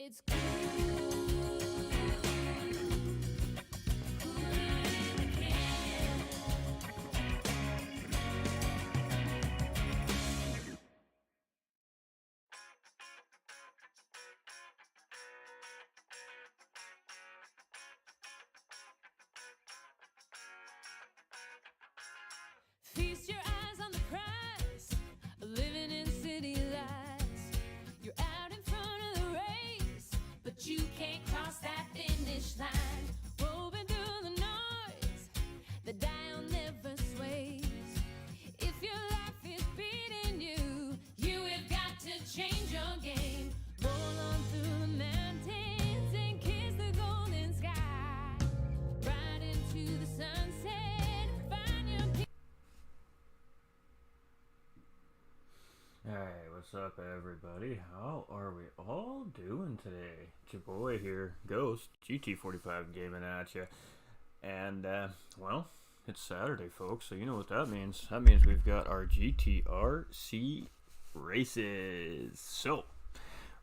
It's cool. Feast your eyes on the prize, living in city lights. You're out in front of the race, but you can't cross that finish line. Woven through the noise, the dial never sways. If your life is beating you, you have got to change your game. Roll on through the mountains and kiss the golden sky. Ride into the sunset, find your peace. Hey, what's up everybody? How are we all doing today? It's your boy here, Ghost, GT45 Gaming at you. And, well, it's Saturday, folks, so you know what that means. That means we've got our GTRC races. So,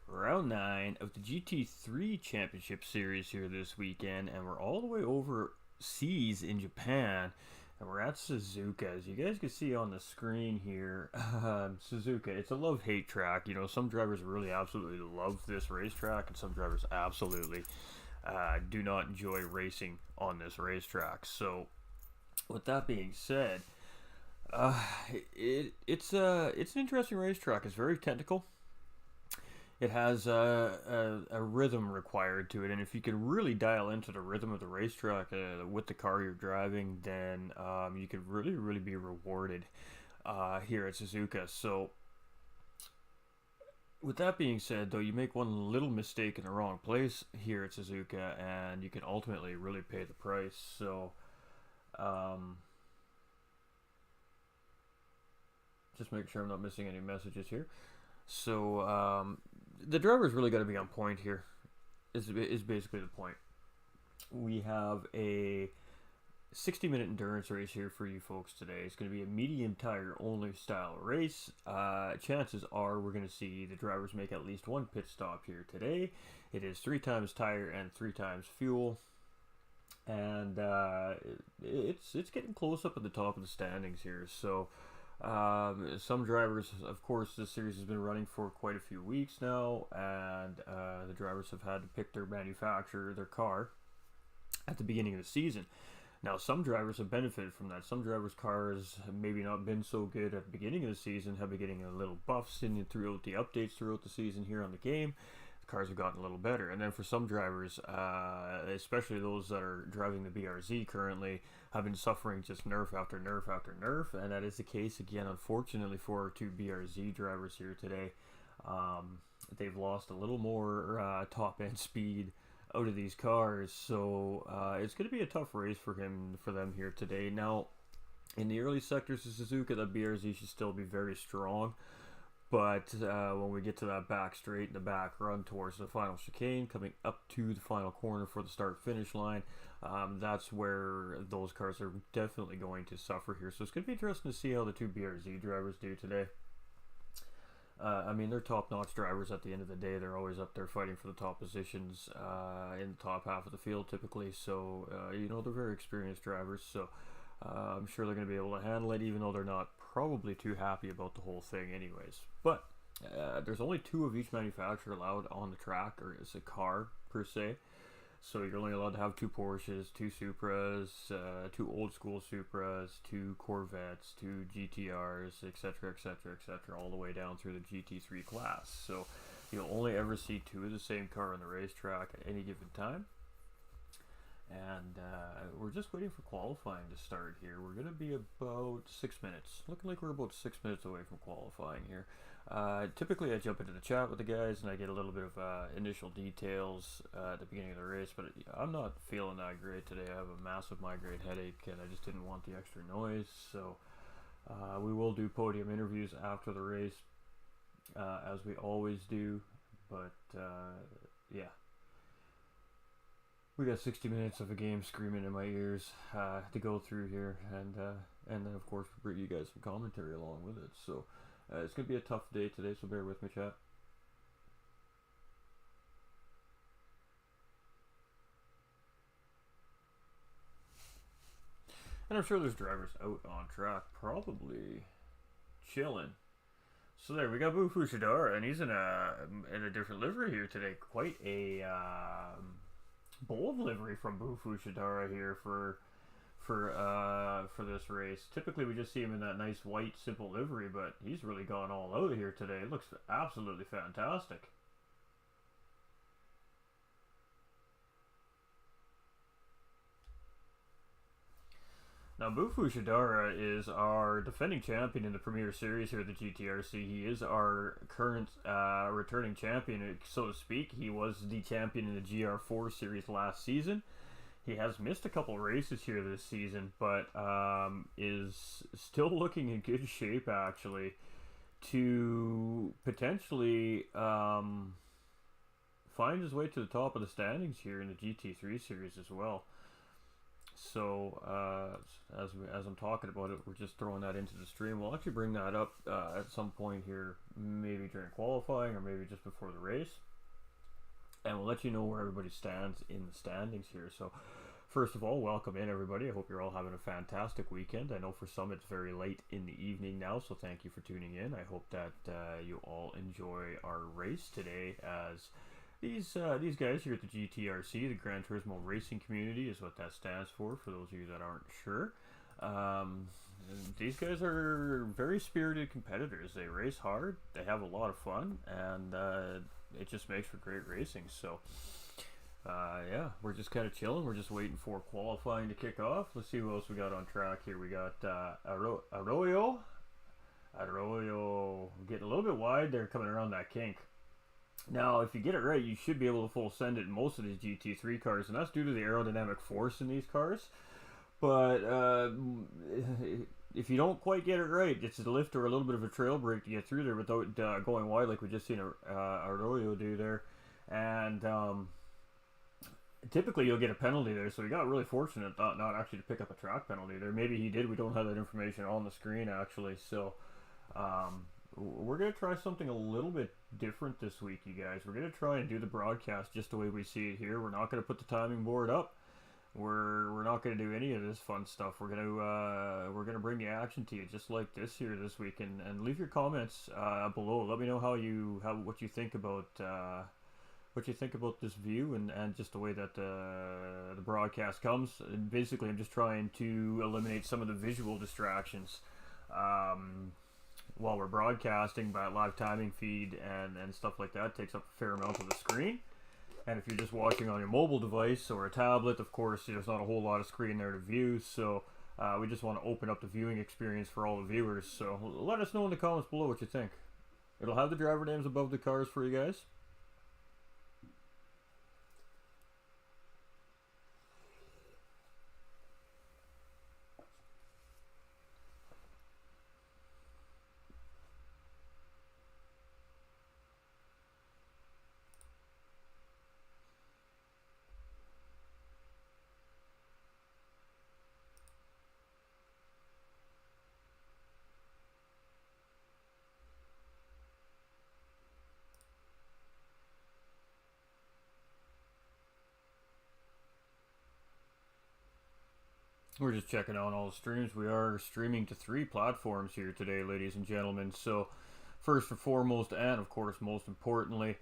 round 9 of the GT3 Championship Series here this weekend, and we're all the way overseas in Japan. And we're at Suzuka. As you guys can see on the screen here, Suzuka, it's a love-hate track. You know, some drivers really absolutely love this racetrack, and some drivers absolutely do not enjoy racing on this racetrack. So, with that being said, it's an interesting racetrack. It's very technical. It has a rhythm required to it, and if you can really dial into the rhythm of the racetrack with the car you're driving, then you could really be rewarded here at Suzuka. So, with that being said, though, you make one little mistake in the wrong place here at Suzuka, and you can ultimately really pay the price. So, just make sure I'm not missing any messages here. So, the driver's really got to be on point here, is basically the point. We have a 60-minute endurance race here for you folks today. It's going to be a medium tire only style race. Chances are we're going to see the drivers make at least one pit stop here today. It is 3 times tire and 3 times fuel. And it's getting close up at the top of the standings here. So, some drivers, of course, this series has been running for quite a few weeks now, and the drivers have had to pick their manufacturer, their car, at the beginning of the season. Now, some drivers have benefited from that. Some drivers' cars have maybe not been so good at the beginning of the season, have been getting a little buffs in throughout the updates throughout the season here on the game. The cars have gotten a little better. And then for some drivers, especially those that are driving the BRZ currently, have been suffering just nerf after nerf after nerf, and that is the case again, unfortunately, for our 2 BRZ drivers here today. They've lost a little more top-end speed out of these cars, so it's going to be a tough race for them here today. Now, in the early sectors of Suzuka, the BRZ should still be very strong. But when we get to that back straight and the back run towards the final chicane, coming up to the final corner for the start-finish line, that's where those cars are definitely going to suffer here. So it's going to be interesting to see how the 2 BRZ drivers do today. I mean, they're top-notch drivers at the end of the day. They're always up there fighting for the top positions in the top half of the field typically. So, you know, they're very experienced drivers. So, I'm sure they're going to be able to handle it, even though they're not probably too happy about the whole thing anyways. But there's only 2 of each manufacturer allowed on the track, or as a car per se. So you're only allowed to have 2 Porsches, 2 Supras, 2 old school Supras, 2 Corvettes, 2 GTRs, etc., all the way down through the GT3 class. So you'll only ever see 2 of the same car on the racetrack at any given time. And we're just waiting for qualifying to start here. We're going to be about 6 minutes. Looking like we're about 6 minutes away from qualifying here. Typically I jump into the chat with the guys and I get a little bit of initial details at the beginning of the race, but I'm not feeling that great today. I have a massive migraine headache and I just didn't want the extra noise. So we will do podium interviews after the race, as we always do. But yeah. We got 60 minutes of a game screaming in my ears to go through here, and then of course we bring you guys some commentary along with it. So it's gonna be a tough day today, so bear with me, chat. And I'm sure there's drivers out on track, probably chilling. So there we got Boo Fushidara, and he's in a different livery here today. Quite a bold livery from Boo Fushidara here for this race. Typically, we just see him in that nice white simple livery, but he's really gone all out here today. It looks absolutely fantastic. Now, Boo Fushidara is our defending champion in the Premier Series here at the GTRC. He is our current returning champion, so to speak. He was the champion in the GR4 Series last season. He has missed a couple races here this season, but is still looking in good shape, actually, to potentially find his way to the top of the standings here in the GT3 Series as well. So as I'm talking about it, we're just throwing that into the stream. We'll actually bring that up at some point here, maybe during qualifying or maybe just before the race, and we'll let you know where everybody stands in the standings here. So first of all, welcome in everybody. I hope you're all having a fantastic weekend. I know for some it's very late in the evening now, so thank you for tuning in. I hope that you all enjoy our race today, as these guys here at the GTRC, the Gran Turismo Racing Community, is what that stands for those of you that aren't sure. These guys are very spirited competitors. They race hard, they have a lot of fun, and it just makes for great racing. So yeah, we're just kind of chilling. We're just waiting for qualifying to kick off. Let's see who else we got on track here. We got Arroyo getting a little bit wide there, coming around that kink. Now, if you get it right, you should be able to full send it in most of these GT3 cars, and that's due to the aerodynamic force in these cars. But if you don't quite get it right, it's a lift or a little bit of a trail brake to get through there without going wide, like we just seen Arroyo do there. And typically you'll get a penalty there, so he got really fortunate not actually to pick up a track penalty there. Maybe he did. We don't have that information on the screen, actually. So we're going to try something a little bit different this week, you guys. We're going to try and do the broadcast just the way we see it here. We're not going to put the timing board up. We're not going to do any of this fun stuff. We're going to bring the action to you just like this here this week, and leave your comments below. Let me know what you think about this view and just the way that the broadcast comes. And basically, I'm just trying to eliminate some of the visual distractions while we're broadcasting. By live timing feed and stuff like that takes up a fair amount of the screen. And if you're just watching on your mobile device or a tablet, of course, there's not a whole lot of screen there to view. So we just want to open up the viewing experience for all the viewers. So let us know in the comments below what you think. It'll have the driver names above the cars for you guys. We're just checking out all the streams. We are streaming to 3 platforms here today, ladies and gentlemen. So first and foremost, and of course most importantly,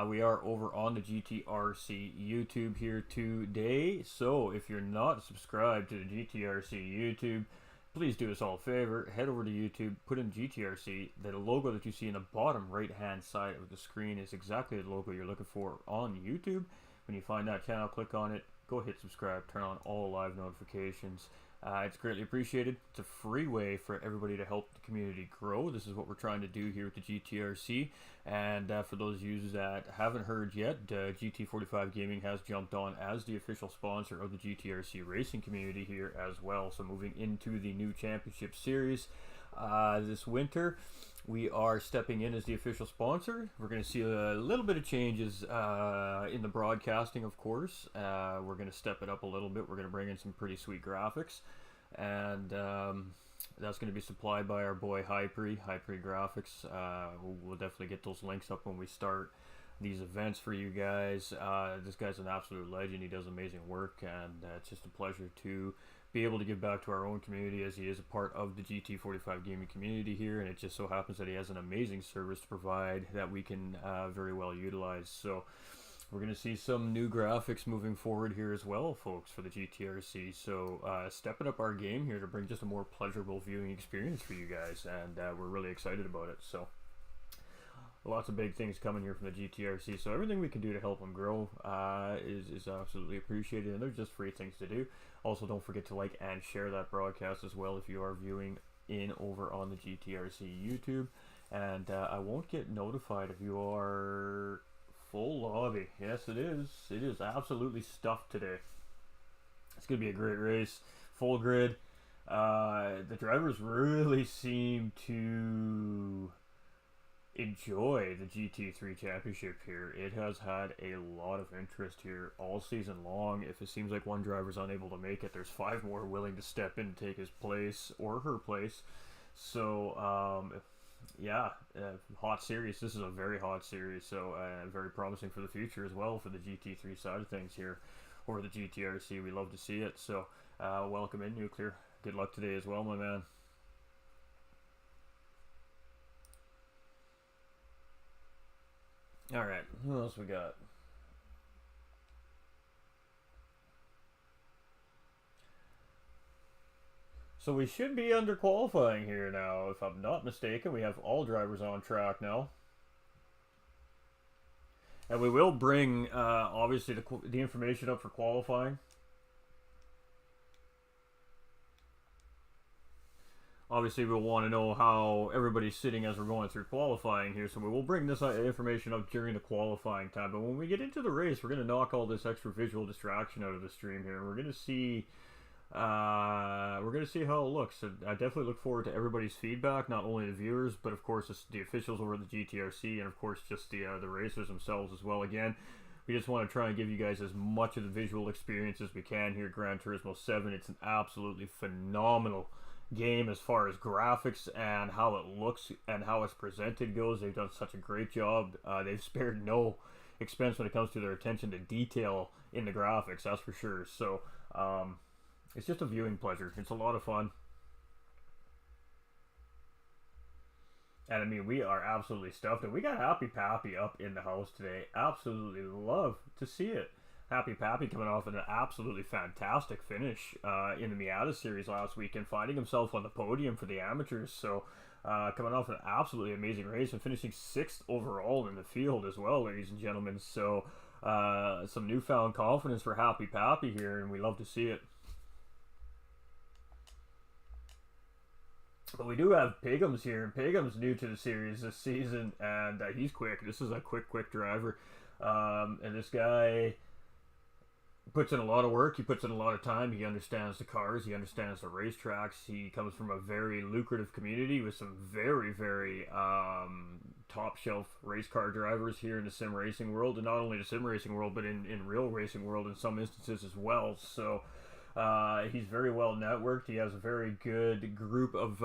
we are over on the GTRC YouTube here today. So if you're not subscribed to the GTRC YouTube, please do us all a favor. Head over to YouTube, put in GTRC. The logo that you see in the bottom right hand side of the screen is exactly the logo you're looking for on YouTube. When you find that channel, click on it. Go hit subscribe, turn on all live notifications. It's greatly appreciated. It's a free way for everybody to help the community grow. This is what we're trying to do here at the GTRC. And for those of you that haven't heard yet, GT45 Gaming has jumped on as the official sponsor of the GTRC racing community here as well. So moving into the new championship series this winter, we are stepping in as the official sponsor. We're going to see a little bit of changes in the broadcasting, of course. We're going to step it up a little bit. We're going to bring in some pretty sweet graphics. And that's going to be supplied by our boy Hypre Graphics. We'll definitely get those links up when we start these events for you guys. This guy's an absolute legend. He does amazing work, and it's just a pleasure to be able to give back to our own community, as he is a part of the GT45 Gaming community here, and it just so happens that he has an amazing service to provide that we can very well utilize. So we're going to see some new graphics moving forward here as well, folks, for the GTRC. So stepping up our game here to bring just a more pleasurable viewing experience for you guys, and we're really excited about it. So lots of big things coming here from the GTRC. So everything we can do to help them grow is absolutely appreciated, and there's just free things to do. Also, don't forget to like and share that broadcast as well if you are viewing in over on the GTRC YouTube. And I won't get notified if you are full lobby. Yes, it is. It is absolutely stuffed today. It's going to be a great race. Full grid. The drivers really seem to enjoy the GT3 championship here. It has had a lot of interest here all season long. If it seems like one driver's unable to make it, there's 5 more willing to step in and take his place or her place. So yeah, hot series. This is a very hot series, so very promising for the future as well for the GT3 side of things here, or the GTRC. We love to see it. So welcome in, Nuclear. Good luck today as well, my man. All right, who else we got? So we should be under qualifying here now, if I'm not mistaken. We have all drivers on track now. And we will bring, obviously, the information up for qualifying. Obviously, we'll want to know how everybody's sitting as we're going through qualifying here. So we will bring this information up during the qualifying time. But when we get into the race, we're going to knock all this extra visual distraction out of the stream here. We're going to see... how it looks. So I definitely look forward to everybody's feedback, not only the viewers, but of course the officials over at the GTRC, and of course just the racers themselves as well. Again, we just want to try and give you guys as much of the visual experience as we can here at Gran Turismo 7. It's an absolutely phenomenal game as far as graphics and how it looks and how it's presented goes. They've done such a great job. They've spared no expense when it comes to their attention to detail in the graphics, that's for sure. So it's just a viewing pleasure. It's a lot of fun. And I mean, we are absolutely stuffed. And we got Happy Pappy up in the house today. Absolutely love to see it. Happy Pappy coming off an absolutely fantastic finish in the Miata series last weekend, finding himself on the podium for the amateurs. So coming off an absolutely amazing race and finishing 6th overall in the field as well, ladies and gentlemen. So some newfound confidence for Happy Pappy here, and we love to see it. But we do have Pigham's here. Pigham's new to the series this season, and he's quick. This is a quick driver. And this guy puts in a lot of work. He puts in a lot of time. He understands the cars. He understands the racetracks. He comes from a very lucrative community with some very top shelf race car drivers here in the sim racing world, and not only the sim racing world, but in real racing world in some instances as well. So he's very well networked. He has a very good group of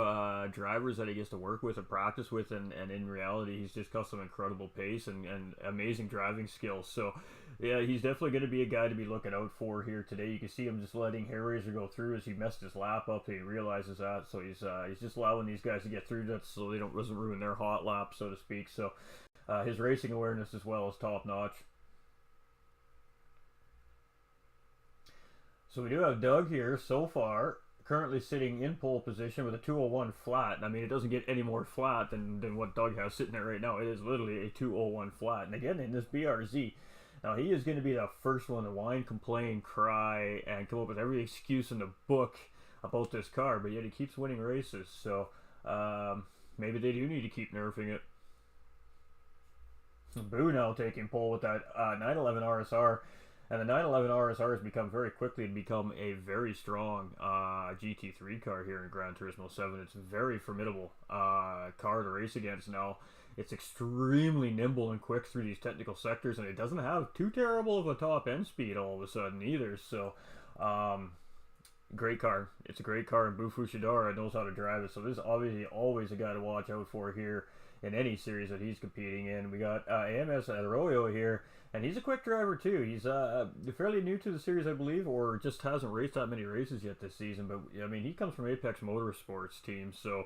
drivers that he gets to work with and practice with, and in reality he's just got some incredible pace and amazing driving skills. So yeah, he's definitely going to be a guy to be looking out for here today. You can see him just letting Hellraiser go through as he messed his lap up. He realizes that, so he's just allowing these guys to get through that so they doesn't ruin their hot lap, so to speak. So his racing awareness as well is top notch. So we do have Doug here so far, currently sitting in pole position with a 201 flat. I mean, it doesn't get any more flat than what Doug has sitting there right now. It is literally a 201 flat. And again, in this BRZ, now he is going to be the first one to whine, complain, cry, and come up with every excuse in the book about this car, but yet he keeps winning races. So maybe they do need to keep nerfing it. Boo now taking pole with that 911 RSR. And the 911 RSR has become very quickly a very strong GT3 car here in Gran Turismo 7. It's a very formidable car to race against now. It's extremely nimble and quick through these technical sectors, and it doesn't have too terrible of a top end speed all of a sudden either. So, great car. It's a great car, and Bufu Shidara knows how to drive it. So this is obviously always a guy to watch out for here in any series that he's competing in. We got AMS Arroyo here, And he's a quick driver too. He's fairly new to the series, I believe, or just hasn't raced that many races yet this season. But I mean, he comes from Apex Motorsports team, so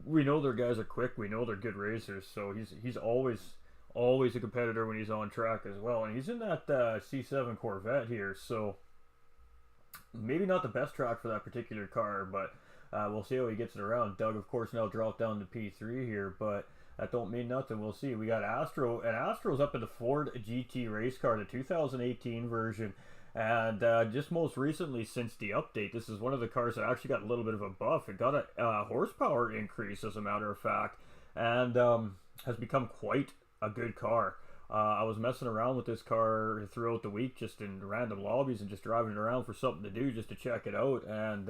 we know their guys are quick. We know they're good racers. So he's always a competitor when he's on track as well. And he's in that C7 Corvette here, so maybe not the best track for that particular car, but we'll see how he gets it around. Doug, of course, now dropped down to P3 here, but that don't mean nothing. We'll see. We got Astro, and Astro's up in the Ford GT race car, the 2018 version. And just most recently, since the update, this is one of the cars that actually got a little bit of a buff. It got a horsepower increase, as a matter of fact, and has become quite a good car. I was messing around with this car throughout the week, just in random lobbies and just driving it around for something to do, just to check it out, and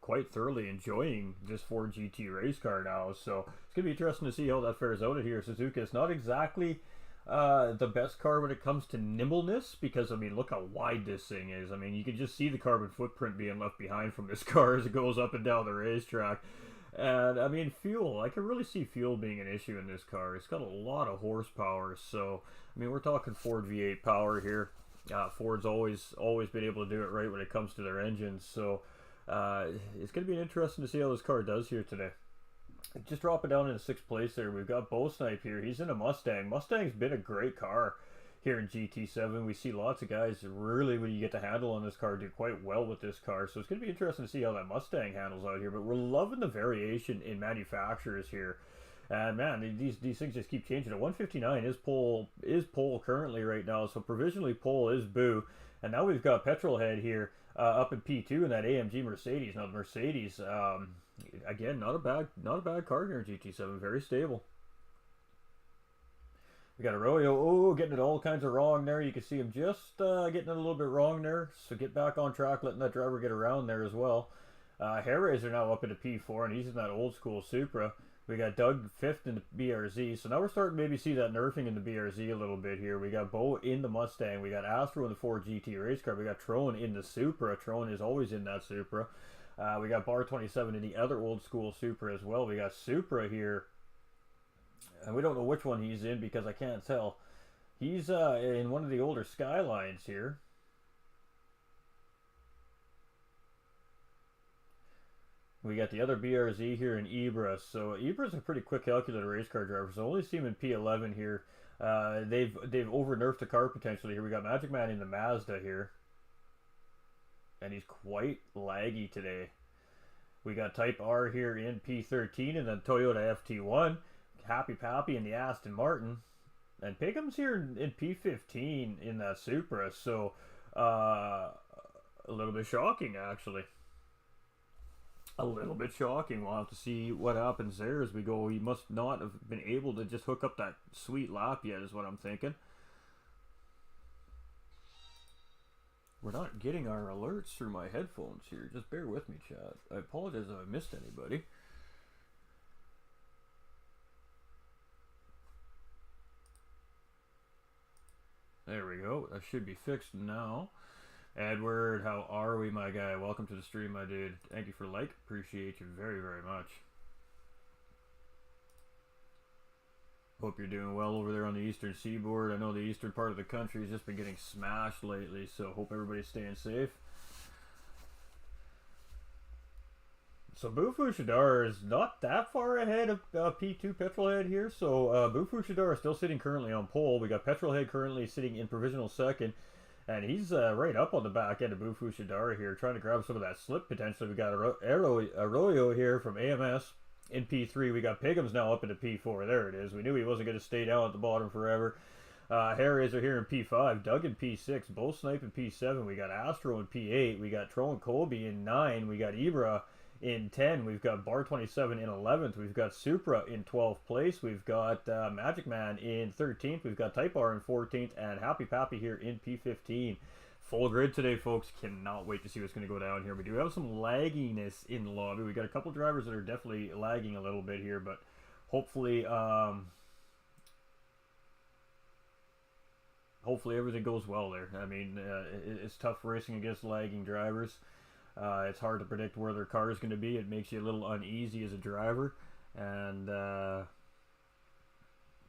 quite thoroughly enjoying this Ford GT race car now. So it's going to be interesting to see how that fares out here. Suzuka is not exactly the best car when it comes to nimbleness, because I mean, look how wide this thing is. I mean, you can just see the carbon footprint being left behind from this car as it goes up and down the racetrack. And I mean, fuel, I can really see fuel being an issue in this car. It's got a lot of horsepower, so I mean, we're talking Ford V8 power here. Ford's always been able to do it right when it comes to their engines, so it's going to be interesting to see how this car does here today. Just drop it down into 6th place there. We've got Bo Snipe here. He's in a Mustang. Mustang's been a great car here in GT7. We see lots of guys really, when you get the handle on this car, do quite well with this car. So it's going to be interesting to see how that Mustang handles out here. But we're loving the variation in manufacturers here. And man, these things just keep changing. At 159 is pole currently right now. So provisionally pole is Boo. And now we've got Petrolhead here up in P2 in that AMG Mercedes. Now the Mercedes, again, not a bad car here in GT7. Very stable. We got Arroyo, getting it all kinds of wrong there. You can see him just getting it a little bit wrong there. So get back on track, letting that driver get around there as well. Hairraiser now up into P4, and he's in that old school Supra. We got Doug 5th in the BRZ. So now we're starting to maybe see that nerfing in the BRZ a little bit here. We got Bo in the Mustang. We got Astro in the Ford GT race car. We got Trone in the Supra. Trone is always in that Supra. We got Bar 27 in the other old school Supra as well. We got Supra here. And we don't know which one he's in because I can't tell. He's in one of the older Skylines here. We got the other BRZ here in Ibra. So Ibra's a pretty quick calculator race car driver. So only see him in P11 here. They've over-nerfed the car potentially here. We got Magic Man in the Mazda here. And he's quite laggy today. We got Type R here in P13 and then Toyota FT1. Happy Pappy in the Aston Martin, and Pigham's here in P15 in that Supra, so a little bit shocking actually. A little bit shocking. We'll have to see what happens there as we go. He must not have been able to just hook up that sweet lap yet, is what I'm thinking. We're not getting our alerts through my headphones here. Just bear with me, chat. I apologize if I missed anybody. There we go. That should be fixed now. Edward, how are we, my guy? Welcome to the stream, my dude. Thank you for the like. Appreciate you very, very much. Hope you're doing well over there on the eastern seaboard. I know the eastern part of the country has just been getting smashed lately, so hope everybody's staying safe. So Bufu Shadar is not that far ahead of P2 Petrolhead here. So Bufu Shadar is still sitting currently on pole. We got Petrolhead currently sitting in provisional second. And he's right up on the back end of Bufu Shadar here, trying to grab some of that slip potentially. We got Arroyo here from AMS in P3. We got Pigham's now up into P4. There it is. We knew he wasn't going to stay down at the bottom forever. Hairraiser here in P5. Doug in P6. Bo Snipe in P7. We got Astro in P8. We got Tro and Colby in 9. We got Ibra in 10. We've got Bar 27 in 11th. We've got Supra in 12th place. We've got Magic Man in 13th. We've got Type R in 14th. And Happy Pappy here in P15. Full grid today, folks. Cannot wait to see what's going to go down here. We do have some lagginess in the lobby. We got a couple drivers that are definitely lagging a little bit here, but hopefully hopefully everything goes well there. I mean, it's tough racing against lagging drivers. It's hard to predict where their car is going to be. It makes you a little uneasy as a driver. And,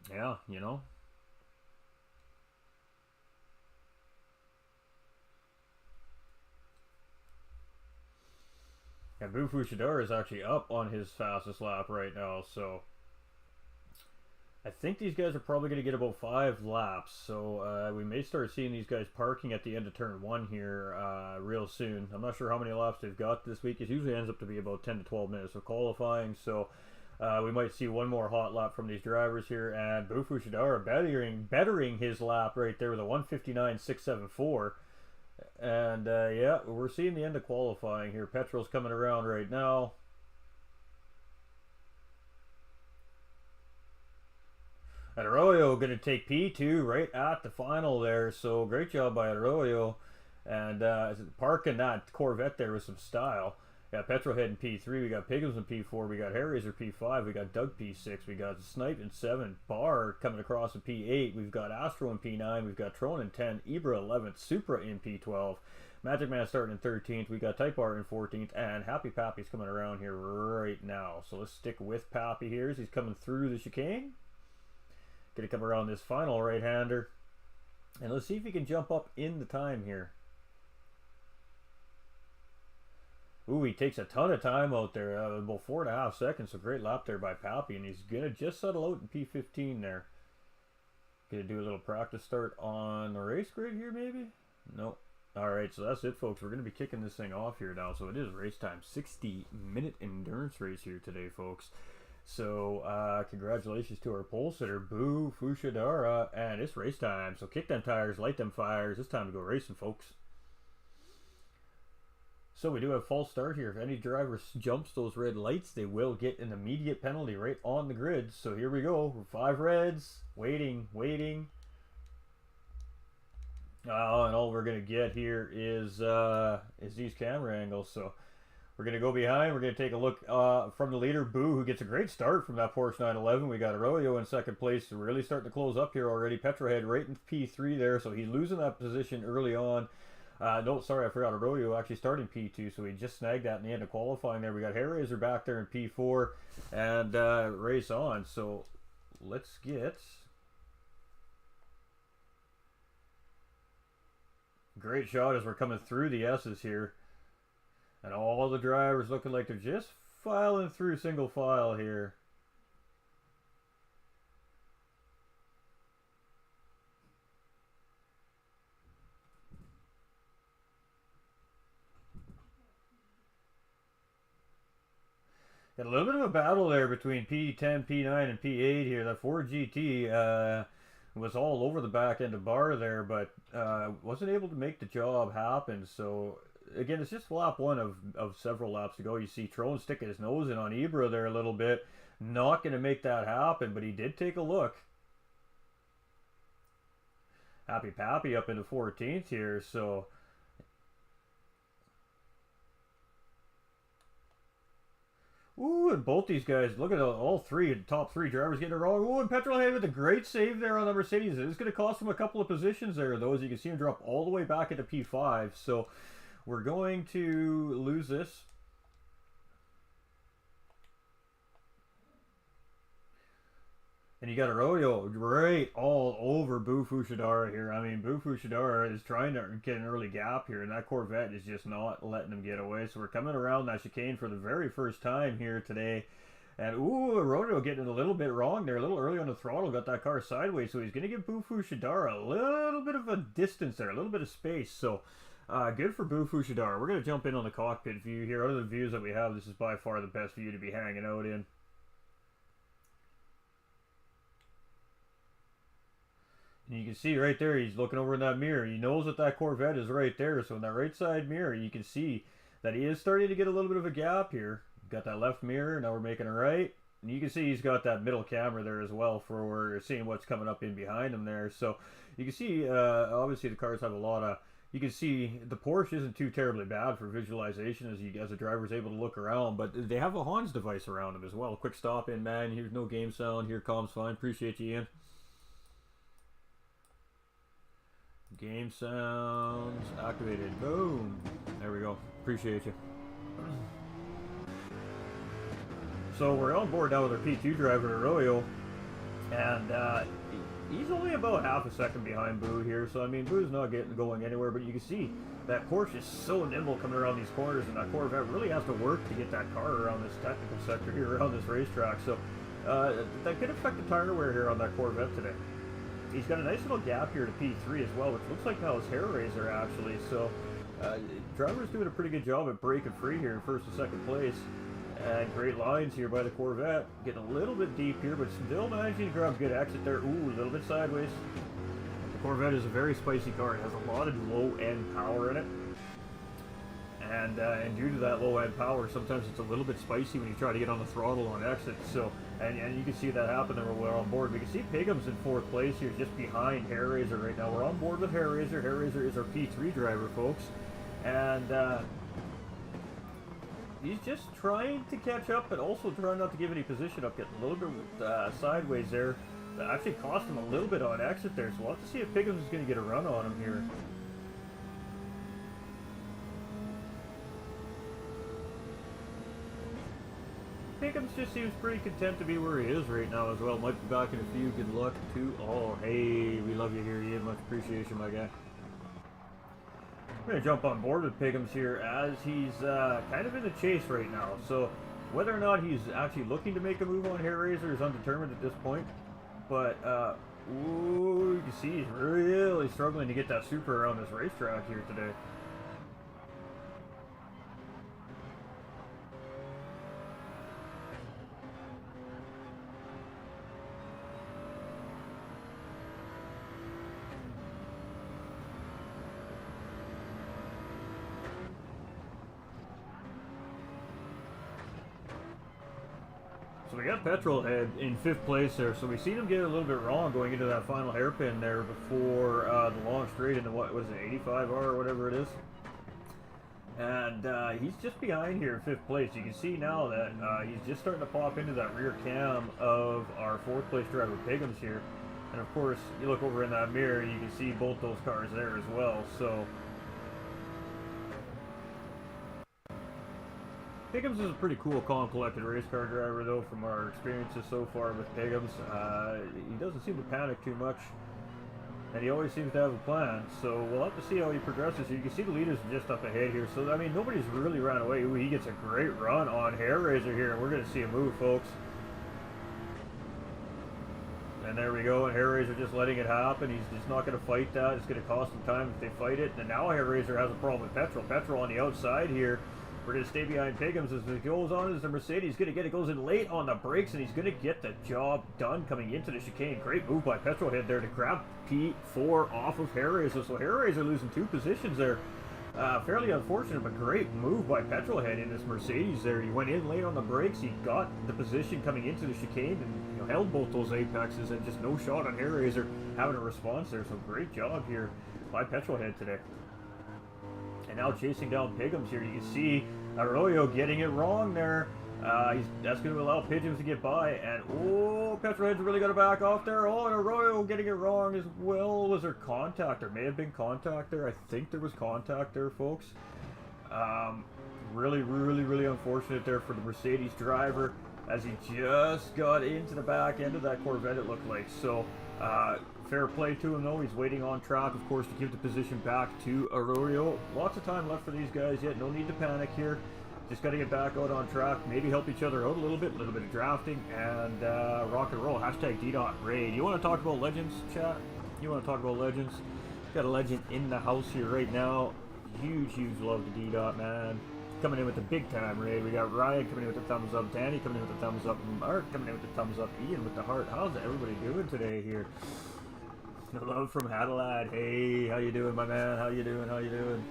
yeah, you know. And Bufu Shidara is actually up on his fastest lap right now, so I think these guys are probably going to get about 5 laps, so we may start seeing these guys parking at the end of turn 1 here real soon. I'm not sure how many laps they've got this week. It usually ends up to be about 10 to 12 minutes of qualifying, so we might see one more hot lap from these drivers here. And Bufu Shidara bettering his lap right there with a 1:59.674. And yeah, we're seeing the end of qualifying here. Petrol's coming around right now. And Arroyo going to take P2 right at the final there. So great job by Arroyo. And parking that Corvette there with some style. Got Petrolhead in P3. We got Piggles in P4. We got Hairraiser P5. We got Doug P6. We got Snipe in 7. Bar coming across in P8. We've got Astro in P9. We've got Tron in 10. Ibra 11th. Supra in P12. Magic Man starting in 13th. We got Type R in 14th. And Happy Pappy's coming around here right now. So let's stick with Pappy here as he's coming through the chicane. Going to come around this final right-hander. And let's see if he can jump up in the time here. Ooh, he takes a ton of time out there. About 4.5 seconds. So great lap there by Pappy. And he's going to just settle out in P15 there. Going to do a little practice start on the race grid here maybe? Nope. Alright, so that's it, folks. We're going to be kicking this thing off here now. So it is race time. 60-minute endurance race here today, folks. So, congratulations to our pole sitter, Bufu Shidara, and it's race time. So kick them tires, light them fires. It's time to go racing, folks. So we do have false start here. If any driver jumps those red lights, they will get an immediate penalty right on the grid. So here we go. 5 reds, waiting. Oh, and all we're gonna get here is these camera angles. So we're going to go behind. We're going to take a look from the leader, Boo, who gets a great start from that Porsche 911. We got Arroyo in second place. We're really starting to close up here already. Petrohead right in P3 there, so he's losing that position early on. No, sorry, I forgot. Arroyo actually started in P2, so he just snagged that in the end of qualifying there. We got Hairraiser back there in P4 and race on. So let's get... Great shot as we're coming through the S's here. And all the drivers looking like they're just filing through single file here. Got a little bit of a battle there between P10, P9, and P8 here. That Ford GT was all over the back end of bar there, but wasn't able to make the job happen. So... Again, it's just lap 1 of several laps to go. You see Tron sticking his nose in on Ibra there a little bit. Not going to make that happen, but he did take a look. Happy Pappy up into 14th here, so... Ooh, and both these guys, look at all three, top 3 drivers getting it wrong. Ooh, and Petrolhead with a great save there on the Mercedes. It's going to cost him a couple of positions there, though, as you can see him drop all the way back into P5, so... We're going to lose this. And you got Arroyo right all over Bufu Shidara here. I mean, Bufu Shidara is trying to get an early gap here, and that Corvette is just not letting him get away. So we're coming around that chicane for the very first time here today. And, ooh, Arroyo getting a little bit wrong there. A little early on the throttle, got that car sideways. So he's going to give Bufu Shidara a little bit of a distance there, a little bit of space. So... good for Bufu Shidara. We're going to jump in on the cockpit view here. Out of the views that we have, this is by far the best view to be hanging out in. And you can see right there, he's looking over in that mirror. He knows that that Corvette is right there. So in that right side mirror, you can see that he is starting to get a little bit of a gap here. Got that left mirror. Now we're making a right. And you can see he's got that middle camera there as well for seeing what's coming up in behind him there. So you can see, obviously the cars have a lot of... You can see the Porsche isn't too terribly bad for visualization as the driver's able to look around, but they have a Hans device around them as well. Quick stop in, man. Here's no game sound. Here, comms fine. Appreciate you, Ian. Game sounds activated. Boom. There we go. Appreciate you. So we're on board now with our P2 driver, Arroyo, and he's only about half a second behind Boo here, so I mean, Boo's not going anywhere, but you can see that Porsche is so nimble coming around these corners, and that Corvette really has to work to get that car around this technical sector here, around this racetrack, so that could affect the tire wear here on that Corvette today. He's got a nice little gap here to P3 as well, which looks like now his hair raiser actually, so driver's doing a pretty good job at breaking free here in first and second place. And great lines here by the Corvette. Getting a little bit deep here, but still managing to grab a good exit there. Ooh, a little bit sideways. The Corvette is a very spicy car. It has a lot of low-end power in it. And due to that low-end power, sometimes it's a little bit spicy when you try to get on the throttle on exit. So, and you can see that happen there when we're on board. We can see Pigham's in 4th place here, just behind Hair Raiser right now. We're on board with Hair Raiser. Hair Raiser is our P3 driver, folks. And he's just trying to catch up, but also trying not to give any position up. Getting a little bit sideways there. That actually cost him a little bit on exit there, so we'll have to see if Pickens is going to get a run on him here. Pickens just seems pretty content to be where he is right now as well. Might be back in a few. Good luck to all. Hey, we love you here, Ian. Much appreciation, my guy. We're going to jump on board with Piggums here as he's kind of in the chase right now. So whether or not he's actually looking to make a move on Hair Raiser is undetermined at this point. But, ooh, you can see he's really struggling to get that super around this racetrack here today. So we got Petrolhead in 5th place there, so we seen him get a little bit wrong going into that final hairpin there before the long straight into what was it, 85R or whatever it is. And he's just behind here in 5th place. You can see now that he's just starting to pop into that rear cam of our 4th place driver Piggums here. And of course, you look over in that mirror and you can see both those cars there as well. So Piggums is a pretty cool, calm, collected race car driver, though, from our experiences so far with Piggums. He doesn't seem to panic too much, and he always seems to have a plan. So we'll have to see how he progresses. You can see the leaders are just up ahead here. So, I mean, nobody's really ran away. Ooh, he gets a great run on Hair Raiser here, and we're going to see a move, folks. And there we go, and Hair Raiser just letting it happen. He's just not going to fight that. It's going to cost him time if they fight it. And now Hair Raiser has a problem with Petrol. Petrol on the outside here. We're going to stay behind Piggums as it goes on as the Mercedes going to get it, goes in late on the brakes, and he's going to get the job done coming into the chicane. Great move by Petrolhead there to grab P4 off of Hair Raiser. So Hair Raiser losing 2 positions there. Fairly unfortunate, but great move by Petrolhead in this Mercedes there. He went in late on the brakes, he got the position coming into the chicane, and held both those apexes, and just no shot on Hair Raiser having a response there. So great job here by Petrolhead today. And now chasing down Piggums here. You can see Arroyo getting it wrong there. That's going to allow Piggums to get by. And, oh, Petrolhead's really got to back off there. Oh, and Arroyo getting it wrong as well. Was there contact? There may have been contact there. I think there was contact there, folks. Really, really, really unfortunate there for the Mercedes driver as he just got into the back end of that Corvette, it looked like. So, fair play to him, though. He's waiting on track, of course, to give the position back to Arroyo. Lots of time left for these guys yet. No need to panic here. Just got to get back out on track. Maybe help each other out a little bit of drafting, and rock and roll. Hashtag #D.Raid. You want to talk about legends, chat? You want to talk about legends? Got a legend in the house here right now. Huge, huge love to D.Dot, man. Coming in with the big time raid. We got Ryan coming in with the thumbs up. Danny coming in with the thumbs up. Mark coming in with the thumbs up. Ian with the heart. How's everybody doing today here? Love from Adelaide. Hey, how you doing, my man? How you doing? How you doing?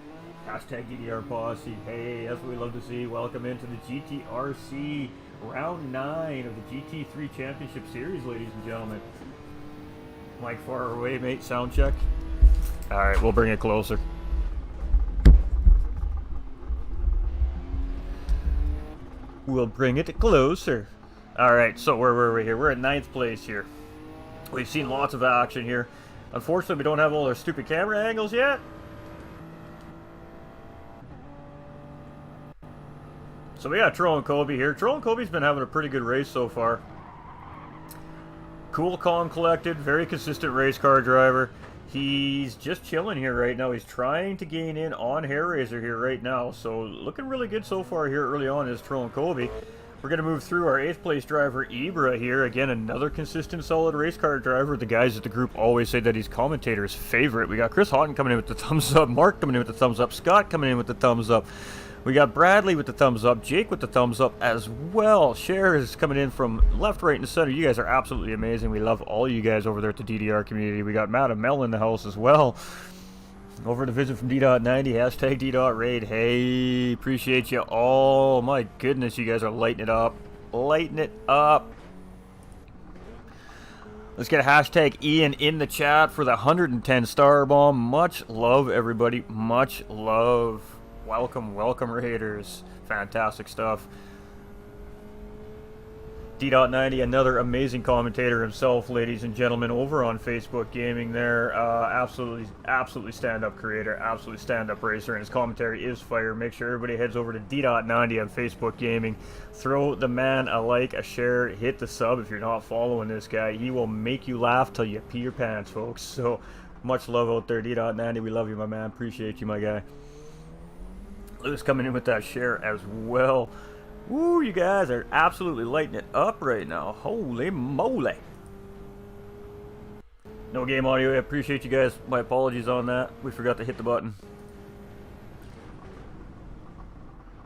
Hashtag DDR Posse. Hey, that's what we love to see. Welcome into the GTRC round 9 of the GT3 Championship Series, ladies and gentlemen. Mike far away, mate. Sound check. All right, we'll bring it closer. We'll bring it closer. All right, so where were we here? We're in 9th place here. We've seen lots of action here. Unfortunately, we don't have all our stupid camera angles yet. So we got Troll and Kobe here. Troll and Kobe's been having a pretty good race so far. Cool, calm, collected, very consistent race car driver. He's just chilling here right now. He's trying to gain in on Hair Razor here right now. So looking really good so far here early on is Trolling Kobe. We're going to move through our 8th place driver, Ibra here. Again, another consistent, solid race car driver. The guys at the group always say that he's commentator's favorite. We got Chris Houghton coming in with the thumbs up. Mark coming in with the thumbs up. Scott coming in with the thumbs up. We got Bradley with the thumbs up. Jake with the thumbs up as well. Cher is coming in from left, right, and center. You guys are absolutely amazing. We love all you guys over there at the DDR community. We got Matt and Mel in the house as well. Over to visit from D.90, hashtag D.Raid. Hey, appreciate you all. My goodness, you guys are lighting it up. Lighting it up. Let's get a hashtag Ian in the chat for the 110 star bomb. Much love, everybody. Much love. Welcome, welcome, Raiders. Fantastic stuff. D.90, another amazing commentator himself, ladies and gentlemen, over on Facebook Gaming there. Absolutely stand-up creator, absolutely stand-up racer, and his commentary is fire. Make sure everybody heads over to D.90 on Facebook Gaming. Throw the man a like, a share, hit the sub if you're not following this guy. He will make you laugh till you pee your pants, folks. So, much love out there, D.90. We love you, my man. Appreciate you, my guy. Lou's coming in with that share as well. Woo, you guys are absolutely lighting it up right now. Holy moly. No game audio. I appreciate you guys. My apologies on that. We forgot to hit the button.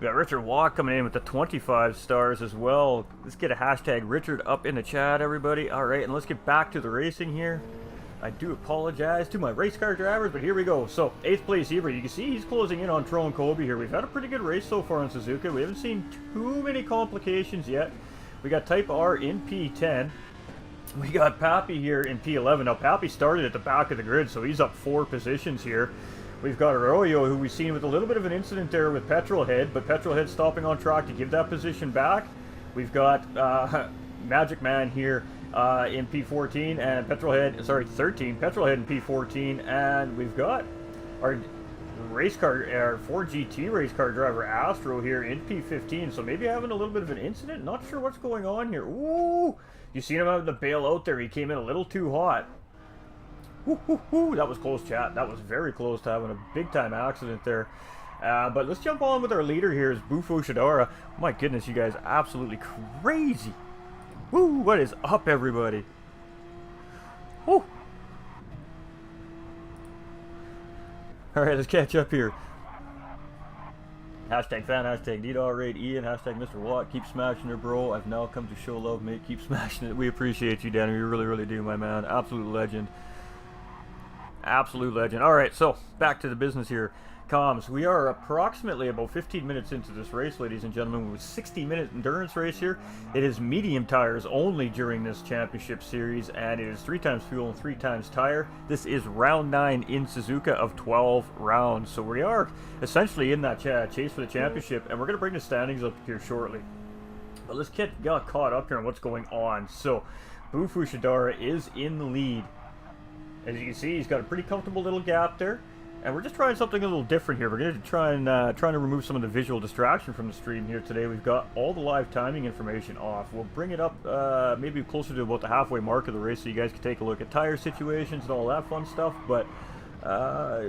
We got Richard Watt coming in with the 25 stars as well. Let's get a hashtag Richard up in the chat, everybody. Alright, and let's get back to the racing here. I do apologize to my race car drivers, but here we go. So, 8th place Ibra. You can see he's closing in on Trolling Kobe here. We've had a pretty good race so far on Suzuka. We haven't seen too many complications yet. We got Type R in P10. We got Pappy here in P11. Now, Pappy started at the back of the grid, so he's up 4 positions here. We've got Arroyo, who we've seen with a little bit of an incident there with Petrolhead, but Petrolhead stopping on track to give that position back. We've got Magic Man here in P14 and Petrolhead, sorry, 13, Petrolhead in P14, and we've got our race car, our 4GT race car driver Astro here in P15, so maybe having a little bit of an incident, not sure what's going on here. Ooh, you seen him having the bail out there, he came in a little too hot. Ooh, that was close, chat, that was very close to having a big time accident there. But let's jump on with our leader here is Bufo Shadara. My goodness, you guys, absolutely crazy. Woo, what is up, everybody? Woo. Alright, let's catch up here. Hashtag fan, hashtag D.Raid, Ian, hashtag Mr. Watt, keep smashing it, bro. I've now come to show love, mate. Keep smashing it. We appreciate you, Danny. We really, really do, my man. Absolute legend. Absolute legend. Alright, so, back to the business here. Comms, we are approximately about 15 minutes into this race, ladies and gentlemen. With 60-minute endurance race here. It is medium tires only during this championship series, and it is 3 times fuel and 3 times tire. This is round 9 in Suzuka of 12 rounds, so we are essentially in that chase for the championship, and we're going to bring the standings up here shortly. But let's get caught up here on what's going on. So, Bufu Shadara is in the lead. As you can see, he's got a pretty comfortable little gap there. And we're just trying something a little different here. We're going to try and trying to remove some of the visual distraction from the stream here today. We've got all the live timing information off. We'll bring it up maybe closer to about the halfway mark of the race so you guys can take a look at tire situations and all that fun stuff. But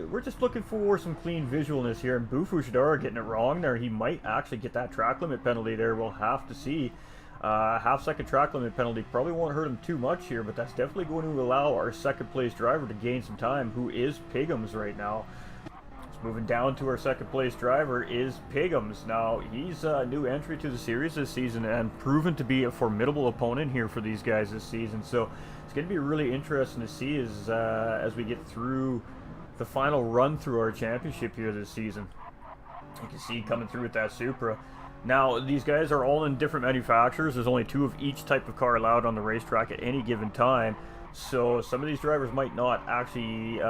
we're just looking for some clean visualness here. And Bufu Shadara getting it wrong there. He might actually get that track limit penalty there. We'll have to see. Half-second track limit penalty probably won't hurt him too much here, but that's definitely going to allow our second-place driver to gain some time, who is Pigums right now. Just moving down to our second-place driver is Pigums. Now, he's a new entry to the series this season and proven to be a formidable opponent here for these guys this season. So it's going to be really interesting to see as we get through the final run through our championship here this season. You can see coming through with that Supra. Now, these guys are all in different manufacturers. There's only 2 of each type of car allowed on the racetrack at any given time. So some of these drivers might not actually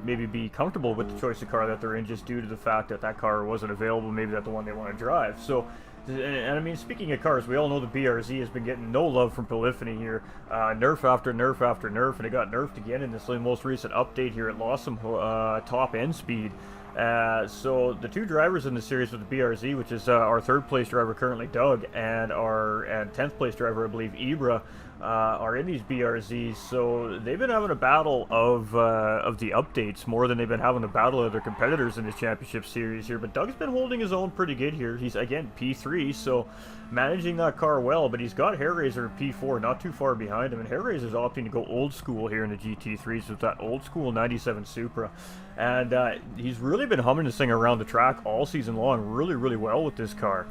maybe be comfortable with the choice of car that they're in just due to the fact that that car wasn't available. Maybe that's the one they want to drive. So, and I mean, speaking of cars, we all know the BRZ has been getting no love from Polyphony here. Nerf after nerf after nerf, and it got nerfed again in this most recent update here. It lost some top end speed. So the 2 drivers in the series with the BRZ, which is our 3rd place driver currently Doug, and our 10th place driver I believe Ibra, are in these BRZs, so they've been having a battle of the updates more than they've been having a battle of their competitors in this championship series here. But Doug's been holding his own pretty good here. He's again P3, so managing that car well. But he's got Hairraiser P4 not too far behind him, and Hairraiser's opting to go old school here in the GT3s with that old school '97 Supra, and he's really been humming this thing around the track all season long, really well with this car.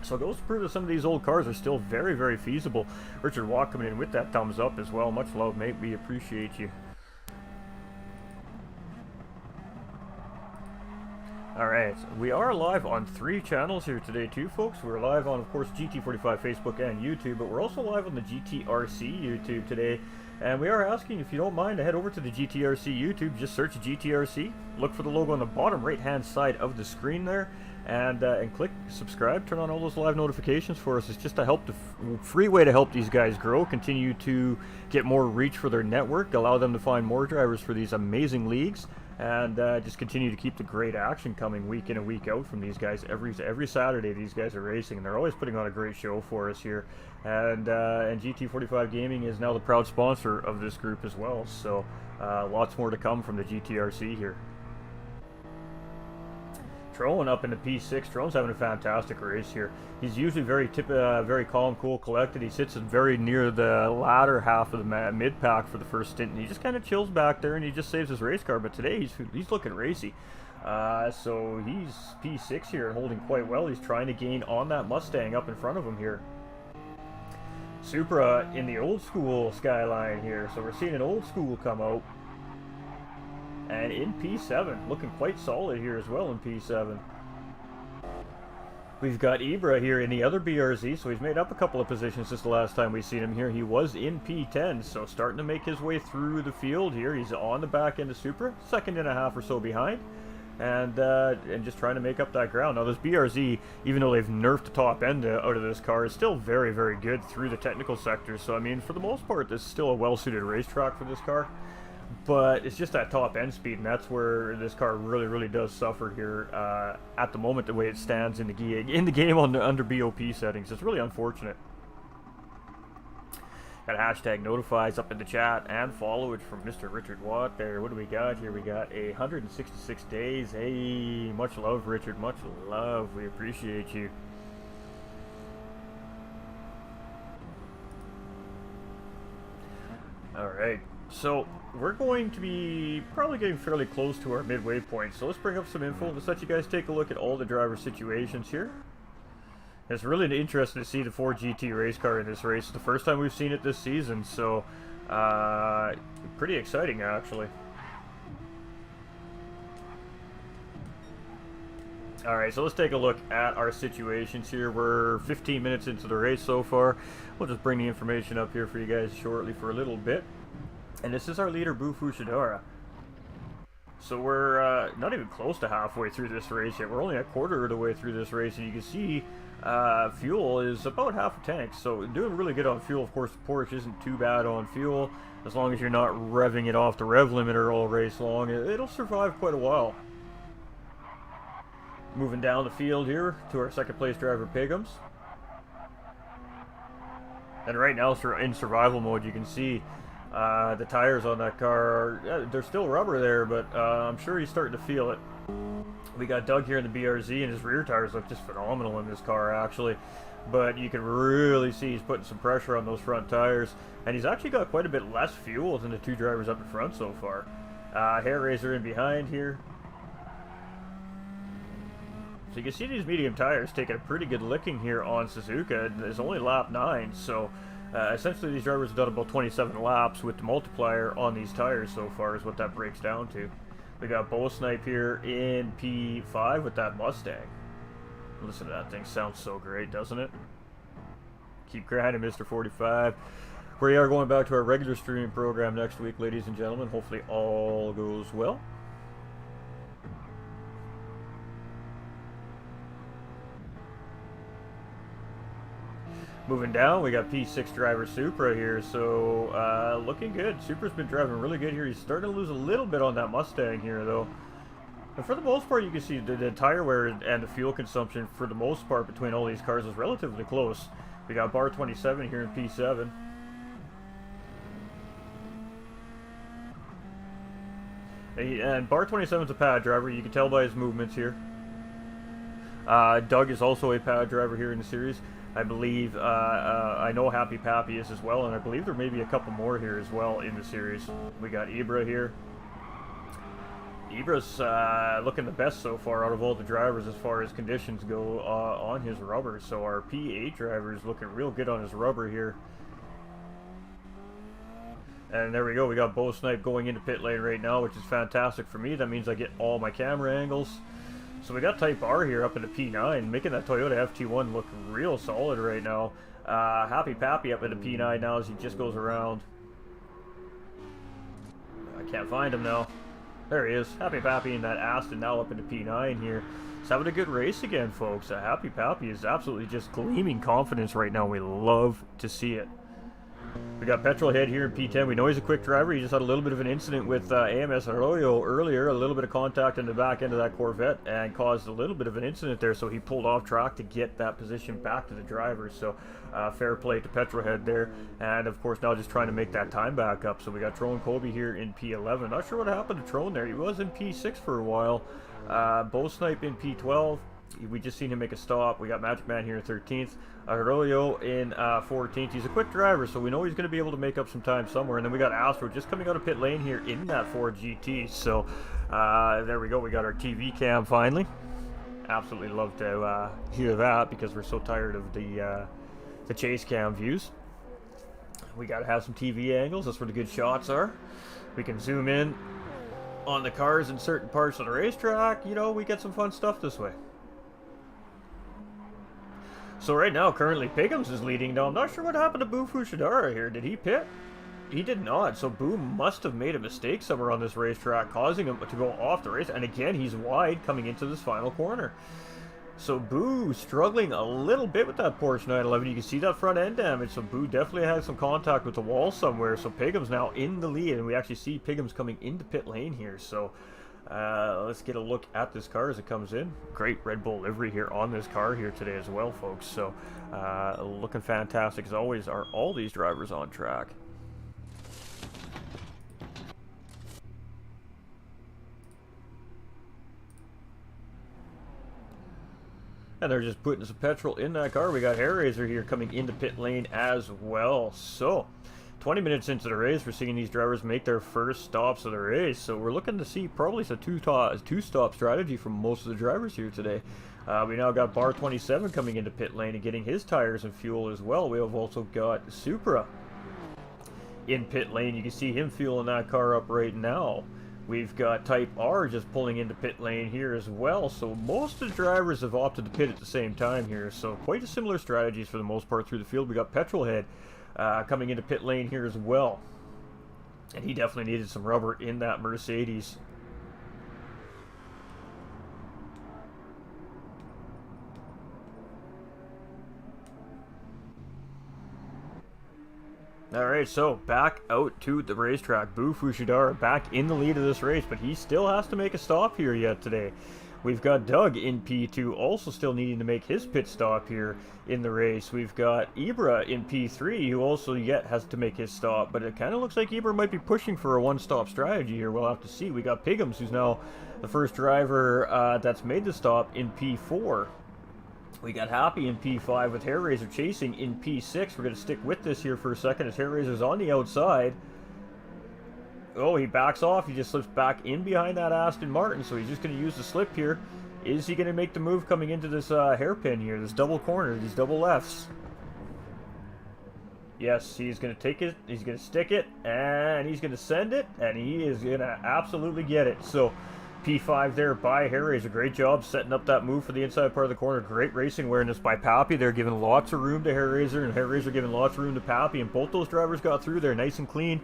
So it goes to prove that some of these old cars are still very feasible. Richard Watt coming in with that thumbs up as well. Much love, mate. We appreciate you. Alright, we are live on 3 channels here today too, folks. We're live on, of course, GT45 Facebook and YouTube, but we're also live on the GTRC YouTube today. And we are asking, if you don't mind, to head over to the GTRC YouTube. Just search GTRC, look for the logo on the bottom right-hand side of the screen there, and click subscribe. Turn on all those live notifications for us. It's just a free way to help these guys grow, continue to get more reach for their network, allow them to find more drivers for these amazing leagues, and just continue to keep the great action coming week in and week out from these guys. Every Saturday these guys are racing, and they're always putting on a great show for us here. And GT45 Gaming is now the proud sponsor of this group as well, so lots more to come from the GTRC here. Trone up in the P6. Trone's having a fantastic race here. He's usually very calm, cool, collected. He sits very near the latter half of the mid-pack for the first stint, and he just kind of chills back there, and he just saves his race car. But today he's looking racy. So he's P6 here and holding quite well. He's trying to gain on that Mustang up in front of him here. Supra in the old school skyline here. So we're seeing an old school come out. And in P7, looking quite solid here as well in P7. We've got Ibra here in the other BRZ, so he's made up a couple of positions since the last time we've seen him here. He was in P10, so starting to make his way through the field here. He's on the back end of Supra, 2.5 or so behind, and just trying to make up that ground. Now this BRZ, even though they've nerfed the top end out of this car, is still very good through the technical sector. So I mean, for the most part, this is still a well-suited racetrack for this car. But it's just that top end speed, and that's where this car really does suffer here at the moment, the way it stands in the game under BOP settings. It's really unfortunate. Got a hashtag notifies up in the chat and followage from Mr. Richard Watt there. What do we got here? We got 166 days. Hey, much love, Richard. Much love. We appreciate you. All right. So we're going to be probably getting fairly close to our midway point. So let's bring up some info. Let's let you guys take a look at all the driver situations here. It's really interesting to see the 4GT race car in this race. It's the first time we've seen it this season, so pretty exciting actually. Alright, so let's take a look at our situations here. We're 15 minutes into the race so far. We'll just bring the information up here for you guys shortly for a little bit. And this is our leader, Bu Fushidara. So we're not even close to halfway through this race yet. We're only a quarter of the way through this race, and you can see fuel is about half a tank. So doing really good on fuel. Of course, the Porsche isn't too bad on fuel. As long as you're not revving it off the rev limiter all race long, it'll survive quite a while. Moving down the field here to our second place driver, Pigums. And right now, in survival mode, you can see the tires on that car, they're still rubber there, but I'm sure he's starting to feel it. We got Doug here in the BRZ, and his rear tires look just phenomenal in this car, actually. But you can really see he's putting some pressure on those front tires, and he's actually got quite a bit less fuel than the two drivers up in front so far. Hairraiser in behind here. So you can see these medium tires taking a pretty good licking here on Suzuka. It's only lap 9, so essentially these drivers have done about 27 laps with the multiplier on these tires so far is what that breaks down to. We got Bo Snipe here in P5 with that Mustang. Listen to that thing, sounds so great, doesn't it? Keep grinding, Mr. 45. We are going back to our regular streaming program next week, ladies and gentlemen. Hopefully all goes well. Moving down, we got P6 driver Supra here, so looking good. Supra's been driving really good here. He's starting to lose a little bit on that Mustang here, though. And for the most part, you can see the tire wear and the fuel consumption, for the most part, between all these cars is relatively close. We got Bar 27 here in P7. And Bar 27 is a pad driver. You can tell by his movements here. Doug is also a pad driver here in the series. I believe, I know Happy Pappy is as well, and I believe there may be a couple more here as well in the series. We got Ibra here. Ibra's looking the best so far out of all the drivers as far as conditions go on his rubber. So our P8 driver is looking real good on his rubber here. And there we go. We got Bo Snipe going into pit lane right now, which is fantastic for me. That means I get all my camera angles. So we got Type R here up into P9, making that Toyota FT1 look real solid right now. Happy Pappy up into P9 now as he just goes around. I can't find him now. There he is. Happy Pappy in that Aston now up into P9 here. He's having a good race again, folks. Happy Pappy is absolutely just gleaming confidence right now. We love to see it. We got Petrolhead here in P10. We know he's a quick driver. He just had a little bit of an incident with AMS Arroyo earlier. A little bit of contact in the back end of that Corvette and caused a little bit of an incident there. So he pulled off track to get that position back to the driver. So fair play to Petrolhead there. And of course now just trying to make that time back up. So we got Trone Kobe here in P11. Not sure what happened to Trone there. He was in P6 for a while. Bo Snipe in P12. We just seen him make a stop. We got Magic Man here in 13th. Arroyo in 14th. He's a quick driver, so we know he's going to be able to make up some time somewhere. And then we got Astro just coming out of pit lane here in that Ford GT. So there we go. We got our TV cam finally. Absolutely love to hear that because we're so tired of the chase cam views. We got to have some TV angles. That's where the good shots are. We can zoom in on the cars in certain parts of the racetrack. You know, we get some fun stuff this way. So right now, currently, Piggums is leading. Now, I'm not sure what happened to Boo Fushidara here. Did he pit? He did not. So Boo must have made a mistake somewhere on this racetrack, causing him to go off the race. And again, he's wide coming into this final corner. So Boo struggling a little bit with that Porsche 911. You can see that front end damage. So Boo definitely had some contact with the wall somewhere. So Piggums now in the lead. And we actually see Piggums coming into pit lane here. So let's get a look at this car as it comes in. Great Red Bull livery here on this car here today as well, folks. So looking fantastic as always. Are all these drivers on track? And they're just putting some petrol in that car. We got Hairraiser here coming into pit lane as well. So 20 minutes into the race, we're seeing these drivers make their first stops of the race. So we're looking to see probably some two-stop strategy from most of the drivers here today. We now got Bar 27 coming into pit lane and getting his tires and fuel as well. We have also got Supra in pit lane. You can see him fueling that car up right now. We've got Type R just pulling into pit lane here as well. So most of the drivers have opted to pit at the same time here. So quite a similar strategies for the most part through the field. We got Petrolhead coming into pit lane here as well. And he definitely needed some rubber in that Mercedes. Alright, so back out to the racetrack. Boo Fushidara back in the lead of this race, but he still has to make a stop here yet today. We've got Doug in P2 also still needing to make his pit stop here in the race. We've got Ibra in P3 who also yet has to make his stop, but it kind of looks like Ibra might be pushing for a one-stop strategy here. We'll have to see. We got Piggums, who's now the first driver that's made the stop in P4. We got Happy in P5 with Hairraiser chasing in P6. We're going to stick with this here for a second as Hairraiser's on the outside. Oh, he backs off. He just slips back in behind that Aston Martin, so he's just going to use the slip here. Is he going to make the move coming into this hairpin here, this double corner, these double lefts? Yes, he's going to take it, he's going to stick it, and he's going to send it, and he is going to absolutely get it. So P5 there by Hairraiser. Great job setting up that move for the inside part of the corner. Great racing awareness by Pappy. They're giving lots of room to Hairraiser, and Hairraiser giving lots of room to Pappy, and both those drivers got through there nice and clean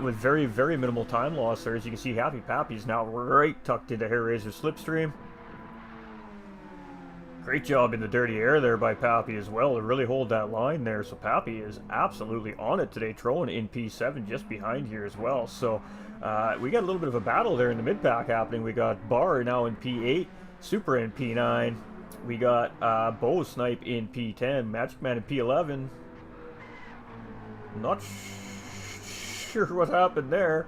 with very, very minimal time loss there. As you can see, Happy Pappy's now right tucked into Hairraiser's slipstream. Great job in the dirty air there by Pappy as well to really hold that line there. So Pappy is absolutely on it today. Trone in P7 just behind here as well. So we got a little bit of a battle there in the mid-pack happening. We got Bar now in P8, Super in P9. We got Bo Snipe in P10, Magic Man in P11. Not sure what happened there.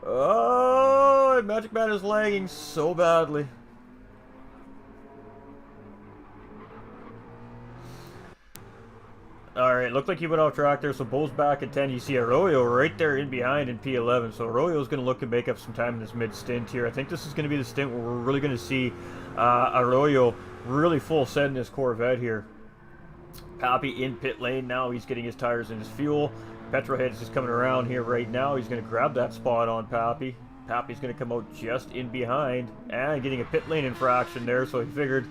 Oh, Magic Man is lagging so badly. Alright, looked like he went off track there, so Bull's back at 10. You see Arroyo right there in behind in P11, so Arroyo's going to look to make up some time in this mid-stint here. I think this is going to be the stint where we're really going to see Arroyo really full send this Corvette here. Pappy in pit lane now. He's getting his tires and his fuel. Petrohead's just coming around here right now. He's going to grab that spot on Pappy. Pappy's going to come out just in behind and getting a pit lane infraction there, so he figured...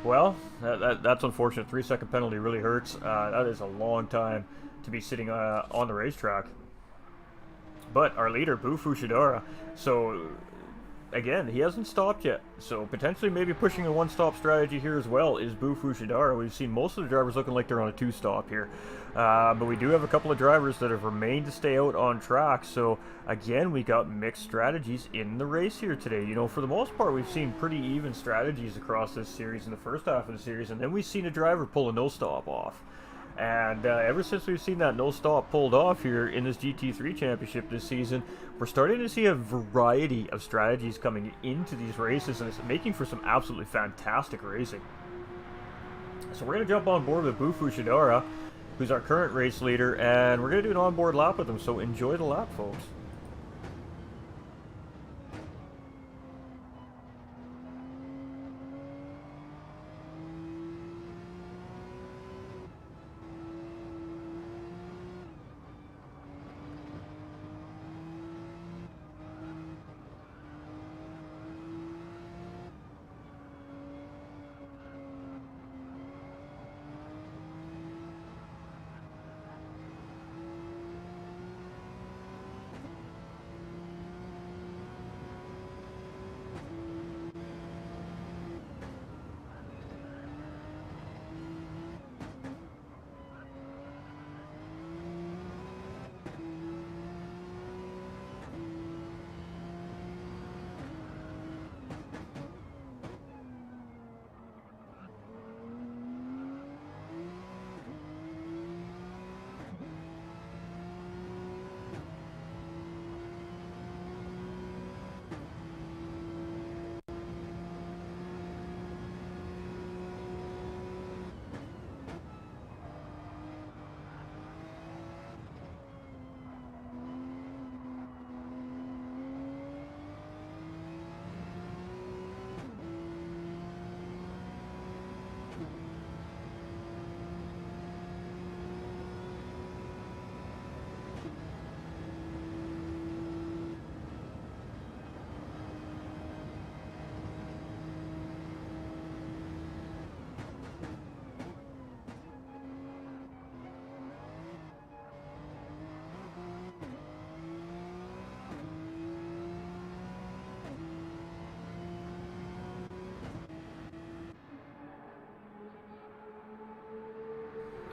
Well, that's unfortunate. 3-second penalty really hurts. That is a long time to be sitting on the racetrack. But our leader, Bu Fushidara, so again, he hasn't stopped yet. So potentially maybe pushing a one-stop strategy here as well is Bu Fushidara. We've seen most of the drivers looking like they're on a two-stop here. But we do have a couple of drivers that have remained to stay out on track. So again, we got mixed strategies in the race here today. You know, for the most part, we've seen pretty even strategies across this series in the first half of the series. And then we've seen a driver pull a no-stop off. And ever since we've seen that no-stop pulled off here in this GT3 championship this season, we're starting to see a variety of strategies coming into these races, and it's making for some absolutely fantastic racing. So we're going to jump on board with Bu Fushidara, who's our current race leader, and we're going to do an onboard lap with him, so enjoy the lap, folks.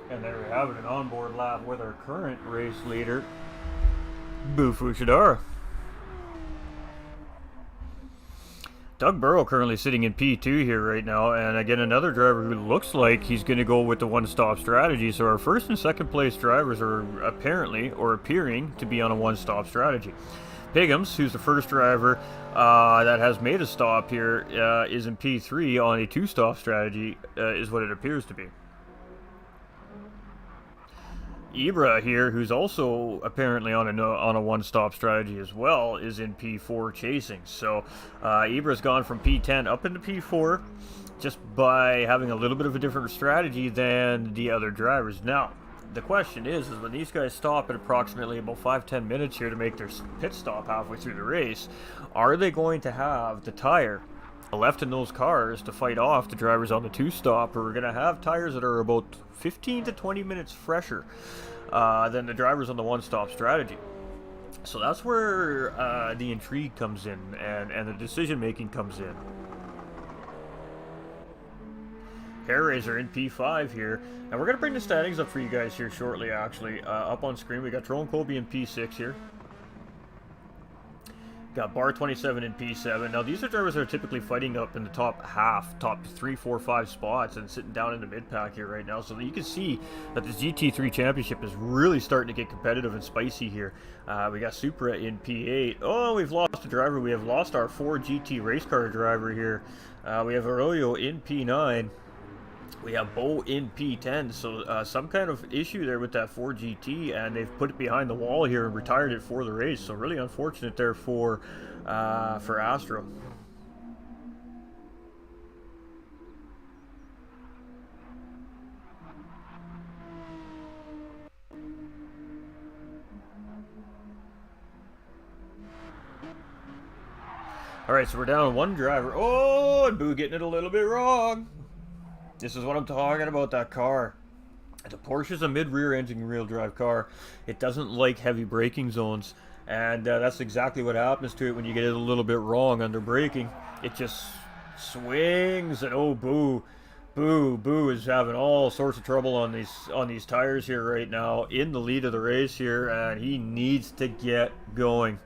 And there we have it, an onboard lap with our current race leader, Bu Fushidara. Doug Burrow currently sitting in P2 here right now, and again another driver who looks like he's going to go with the one-stop strategy. So our first and second place drivers are apparently, or appearing, to be on a one-stop strategy. Piggums, who's the first driver that has made a stop here, is in P3 on a two-stop strategy, is what it appears to be. Ibra here, who's also apparently on a one-stop strategy as well, is in P4 chasing. So Ibra's gone from P10 up into P4 just by having a little bit of a different strategy than the other drivers. Now, the question is when these guys stop at approximately about 5-10 minutes here to make their pit stop halfway through the race, are they going to have the tire left in those cars to fight off the drivers on the two-stop, or we're going to have tires that are about 15 to 20 minutes fresher than the drivers on the one-stop strategy? So that's where the intrigue comes in, and the decision-making comes in. Hairraiser in P5 here, and we're going to bring the standings up for you guys here shortly, actually. Up on screen, we got Troll and Colby in P6 here. Got Bar 27 in P7. Now these are drivers that are typically fighting up in the top half, top 3, 4, 5 spots, and sitting down in the mid pack here right now. So you can see that this GT3 championship is really starting to get competitive and spicy here. We got Supra in P8. Oh, we've lost a driver. We have lost our 4 GT race car driver here. We have Arroyo in P9. We have Bo in P10, so some kind of issue there with that 4GT, and they've put it behind the wall here and retired it for the race. So really unfortunate there for Astro. All right, so we're down one driver. Oh, and Boo getting it a little bit wrong. This is what I'm talking about, that car. The Porsche's a mid-rear engine rear drive car. It doesn't like heavy braking zones. And that's exactly what happens to it when you get it a little bit wrong under braking. It just swings, and oh, Boo is having all sorts of trouble on these tires here right now, in the lead of the race here, and he needs to get going.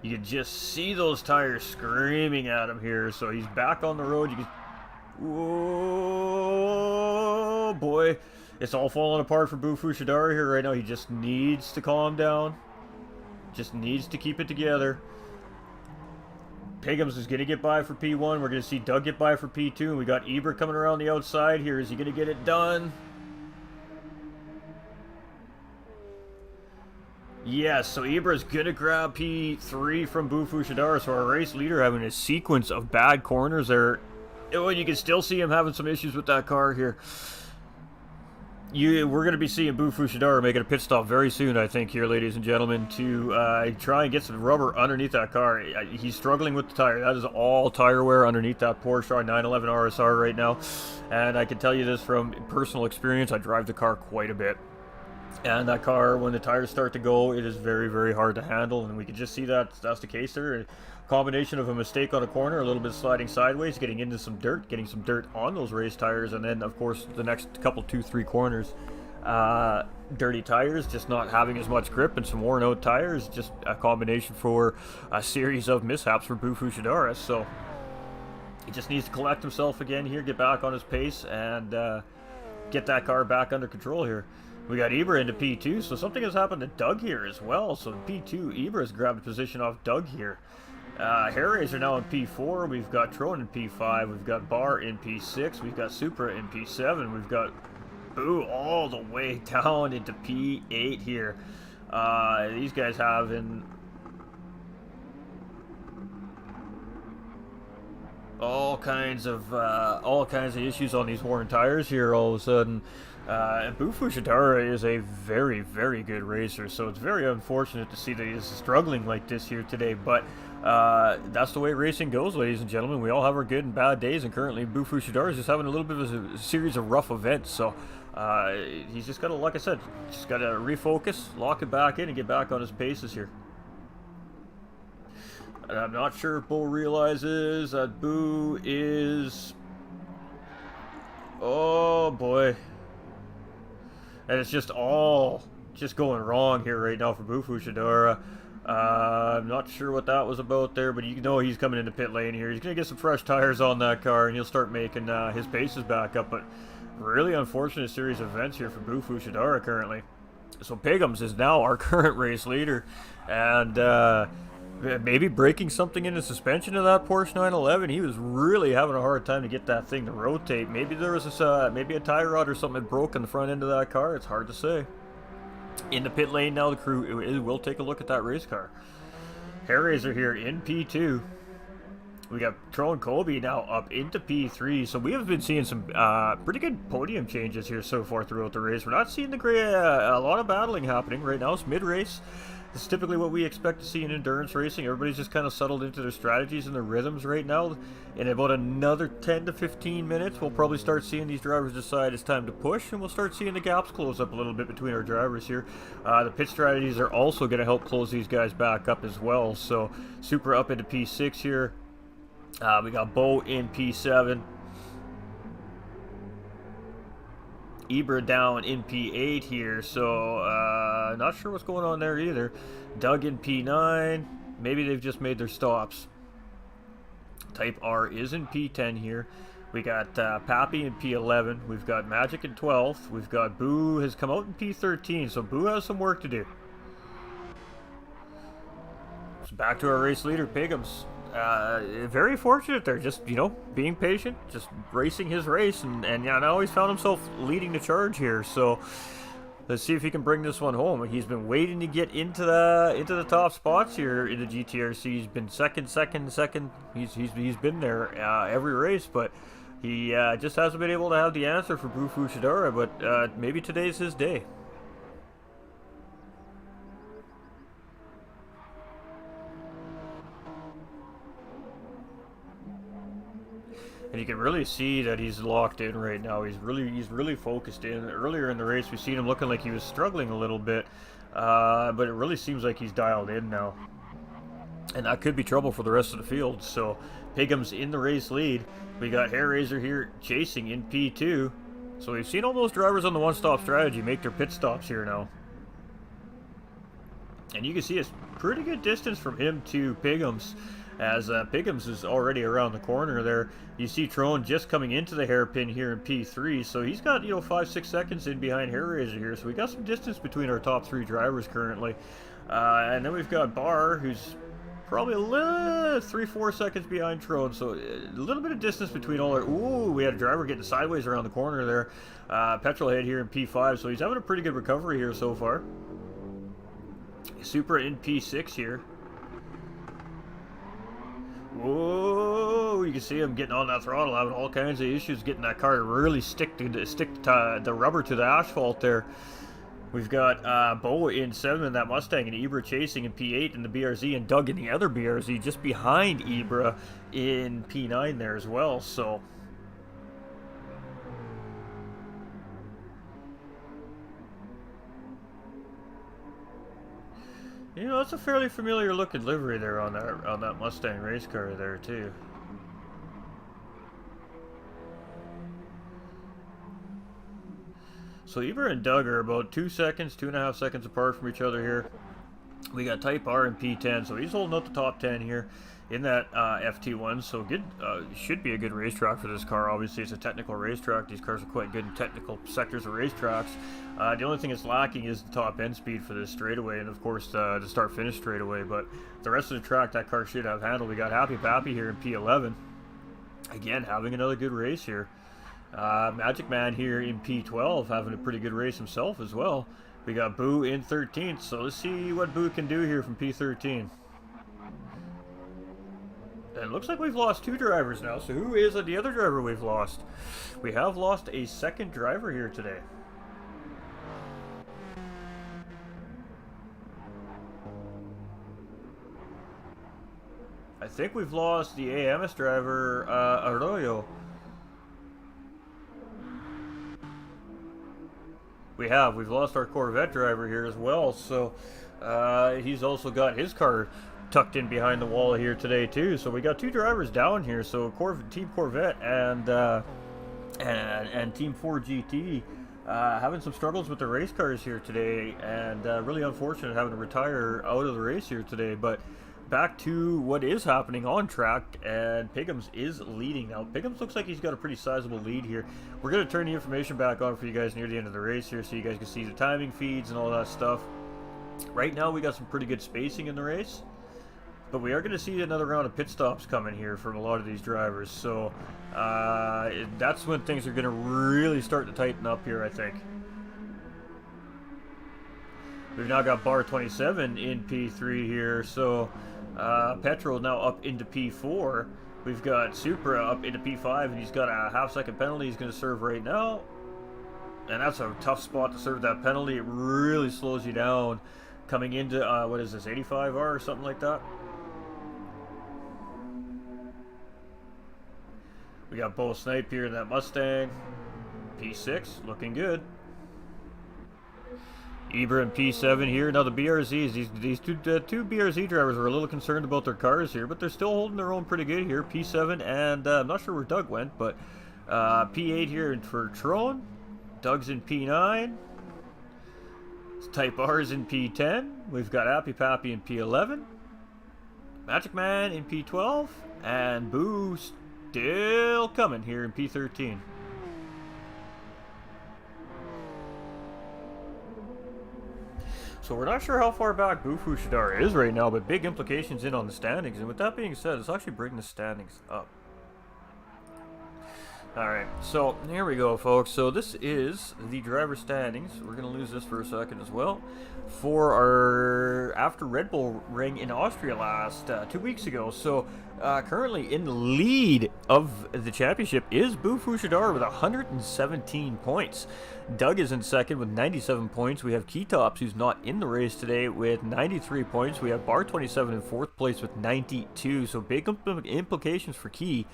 You can just see those tires screaming at him here. So he's back on the road. You can... Oh boy, it's all falling apart for Boo Fushidara here right now. He just needs to calm down, just needs to keep it together. Pigums is going to get by for P1. We're going to see Doug get by for P2, and we got Eber coming around the outside here. Is he going to get it done? Yes, so Eber is going to grab P3 from Boo Fushidara. So our race leader having a sequence of bad corners there. Oh, you can still see him having some issues with that car here. We're going to be seeing Boo Fushidara making a pit stop very soon, I think, here, ladies and gentlemen, to try and get some rubber underneath that car. He's struggling with the tire. That is all tire wear underneath that Porsche 911 RSR right now. And I can tell you this from personal experience. I drive the car quite a bit. And that car, when the tires start to go, it is very, very hard to handle. And we can just see that that's the case there. Combination of a mistake on a corner, a little bit sliding sideways, getting into some dirt, getting some dirt on those race tires, and then of course the next couple 2-3 corners, dirty tires, just not having as much grip, and some worn out tires. Just a combination for a series of mishaps for Boo Fushidara. So he just needs to collect himself again here, get back on his pace, and get that car back under control here. We got Eber into P2, so something has happened to Doug here as well. So in P2, Eber has grabbed a position off Doug here. Hairraiser now in P4, we've got Tron in P5, we've got Bar in P6, we've got Supra in P7, we've got Boo all the way down into P8 here. These guys having all kinds of issues on these worn tires here all of a sudden. And Boo Fushidara is a very, very good racer, so it's very unfortunate to see that he's struggling like this here today, but that's the way racing goes, ladies and gentlemen. We all have our good and bad days, and currently Boo Fushidara is just having a little bit of a series of rough events, so he's just got to, like I said, just got to refocus, lock it back in, and get back on his paces here. And I'm not sure if Bo realizes that Boo is... Oh boy. And it's just all going wrong here right now for Boo Fushidara. I'm not sure what that was about there, but you know he's coming into pit lane here. He's going to get some fresh tires on that car, and he'll start making his paces back up. But really unfortunate series of events here for Boo Fushidara currently. So Pigums is now our current race leader, and maybe breaking something in the suspension of that Porsche 911. He was really having a hard time to get that thing to rotate. Maybe there was maybe a tie rod or something that broke in the front end of that car. It's hard to say. In the pit lane now, the crew will take a look at that race car. Hairraiser here in P2. We got Tron Kobe now up into P3. So we have been seeing some pretty good podium changes here so far throughout the race. We're not seeing a lot of battling happening right now. It's mid-race. This is typically what we expect to see in endurance racing. Everybody's just kind of settled into their strategies and their rhythms right now. In about another 10 to 15 minutes, we'll probably start seeing these drivers decide it's time to push, and we'll start seeing the gaps close up a little bit between our drivers here. The pit strategies are also going to help close these guys back up as well. So Supra up into P6 here. We got Bo in P7. Eber down in P8 here, so not sure what's going on there either. Doug in P9. maybe they've just made their stops. Type R is in P10 here. We got Pappy in P11. We've got Magic in 12th. We've got Boo has come out in P13, so Boo has some work to do. So back to our race leader, Pigums. Very fortunate there, just, you know, being patient, just racing his race, and yeah, now he's found himself leading the charge here, so let's see if he can bring this one home. He's been waiting to get into the top spots here in the GTRC. He's been second. He's been there every race, but he just hasn't been able to have the answer for Bufu Shidara, but maybe today's his day. And you can really see that he's locked in right now. He's really focused in. Earlier in the race, we've seen him looking like he was struggling a little bit, but it really seems like he's dialed in now. And that could be trouble for the rest of the field. So Pigham's in the race lead. We got Hairraiser here chasing in P2. So we've seen all those drivers on the one-stop strategy make their pit stops here now. And you can see it's pretty good distance from him to Pigham's, as Pigham's is already around the corner there. You see Trone just coming into the hairpin here in P3, so he's got, you know, 5-6 seconds in behind Hairraiser here, so we got some distance between our top 3 drivers currently. And then we've got Barr, who's probably a little 3-4 seconds behind Trone, so a little bit of distance between all our... Ooh, we had a driver getting sideways around the corner there. Petrolhead here in P5, so he's having a pretty good recovery here so far. Supra in P6 here. Whoa, you can see him getting on that throttle, having all kinds of issues getting that car to really stick the rubber to the asphalt there. We've got Bo in 7 in that Mustang, and Ibra chasing in P8 in the BRZ, and Doug in the other BRZ just behind Ibra in P9 there as well. So you know, it's a fairly familiar looking livery there on that Mustang race car there too. So Ibra and Doug are about 2.5 seconds apart from each other here. We got Type R in P10, so he's holding up the top 10 here in that FT1. So good, should be a good racetrack for this car. Obviously, it's a technical racetrack. These cars are quite good in technical sectors of racetracks. The only thing that's lacking is the top end speed for this straightaway, and of course the start-finish straightaway. But the rest of the track, that car should have handled. We got Happy Pappy here in P11. Again, having another good race here. Magic Man here in P12, having a pretty good race himself as well. We got Boo in 13th, so let's see what Boo can do here from P13. And it looks like we've lost 2 drivers now, so who is the other driver we've lost? We have lost a second driver here today. I think we've lost the AMS driver, Arroyo. We've lost our Corvette driver here as well, so he's also got his car tucked in behind the wall here today too. So we got 2 drivers down here. So Team Corvette and Team 4GT having some struggles with the race cars here today, and really unfortunate having to retire out of the race here today. But back to what is happening on track, and Pigham's is leading now. Pigham's looks like he's got a pretty sizable lead here. We're going to turn the information back on for you guys near the end of the race here, so you guys can see the timing feeds and all that stuff. Right now we got some pretty good spacing in the race, but we are going to see another round of pit stops coming here from a lot of these drivers, so that's when things are going to really start to tighten up here, I think. We've now got Bar 27 in P3 here, so Petrol now up into P4. We've got Supra up into P5, and he's got a half-second penalty he's going to serve right now. And that's a tough spot to serve that penalty. It really slows you down coming into, what is this, 85R or something like that? We got Bo Snipe here in that Mustang. P6, looking good. Ibra in P7 here. Now the BRZs, these two BRZ drivers were a little concerned about their cars here, but they're still holding their own pretty good here. P7, and I'm not sure where Doug went, but P8 here for Trone. Doug's in P9. Type R's in P10. We've got Happy Pappy in P11. Magic Man in P12, and Boo still coming here in P13. So we're not sure how far back Boo Fushidara is right now, but big implications in on the standings. And with that being said, let's actually bring the standings up. Alright, so here we go, folks. So this is the driver standings. We're going to lose this for a second as well. For our after Red Bull Ring in Austria last 2 weeks ago. So currently in the lead of the championship is Boo Fushidara with 117 points. Doug is in second with 97 points. We have Keytops, who's not in the race today, with 93 points. We have Bar27 in fourth place with 92. So big implications for Key.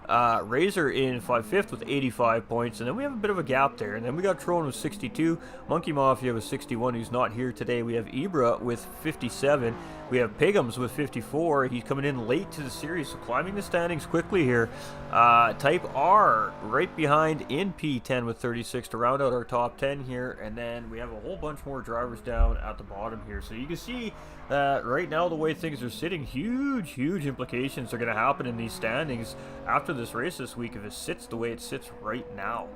Razor in 5th with 85 points, and then we have a bit of a gap there. And then we got Tron with 62, Monkey Mafia with 61, who's not here today. We have Ibra with 57, we have Pigums with 54. He's coming in late to the series, so climbing the standings quickly here. Type R right behind in P10 with 36 to round out our top 10 here, and then we have a whole bunch more drivers down at the bottom here. So you can see that right now the way things are sitting, huge implications are going to happen in these standings after this race this week if it sits the way it sits right now.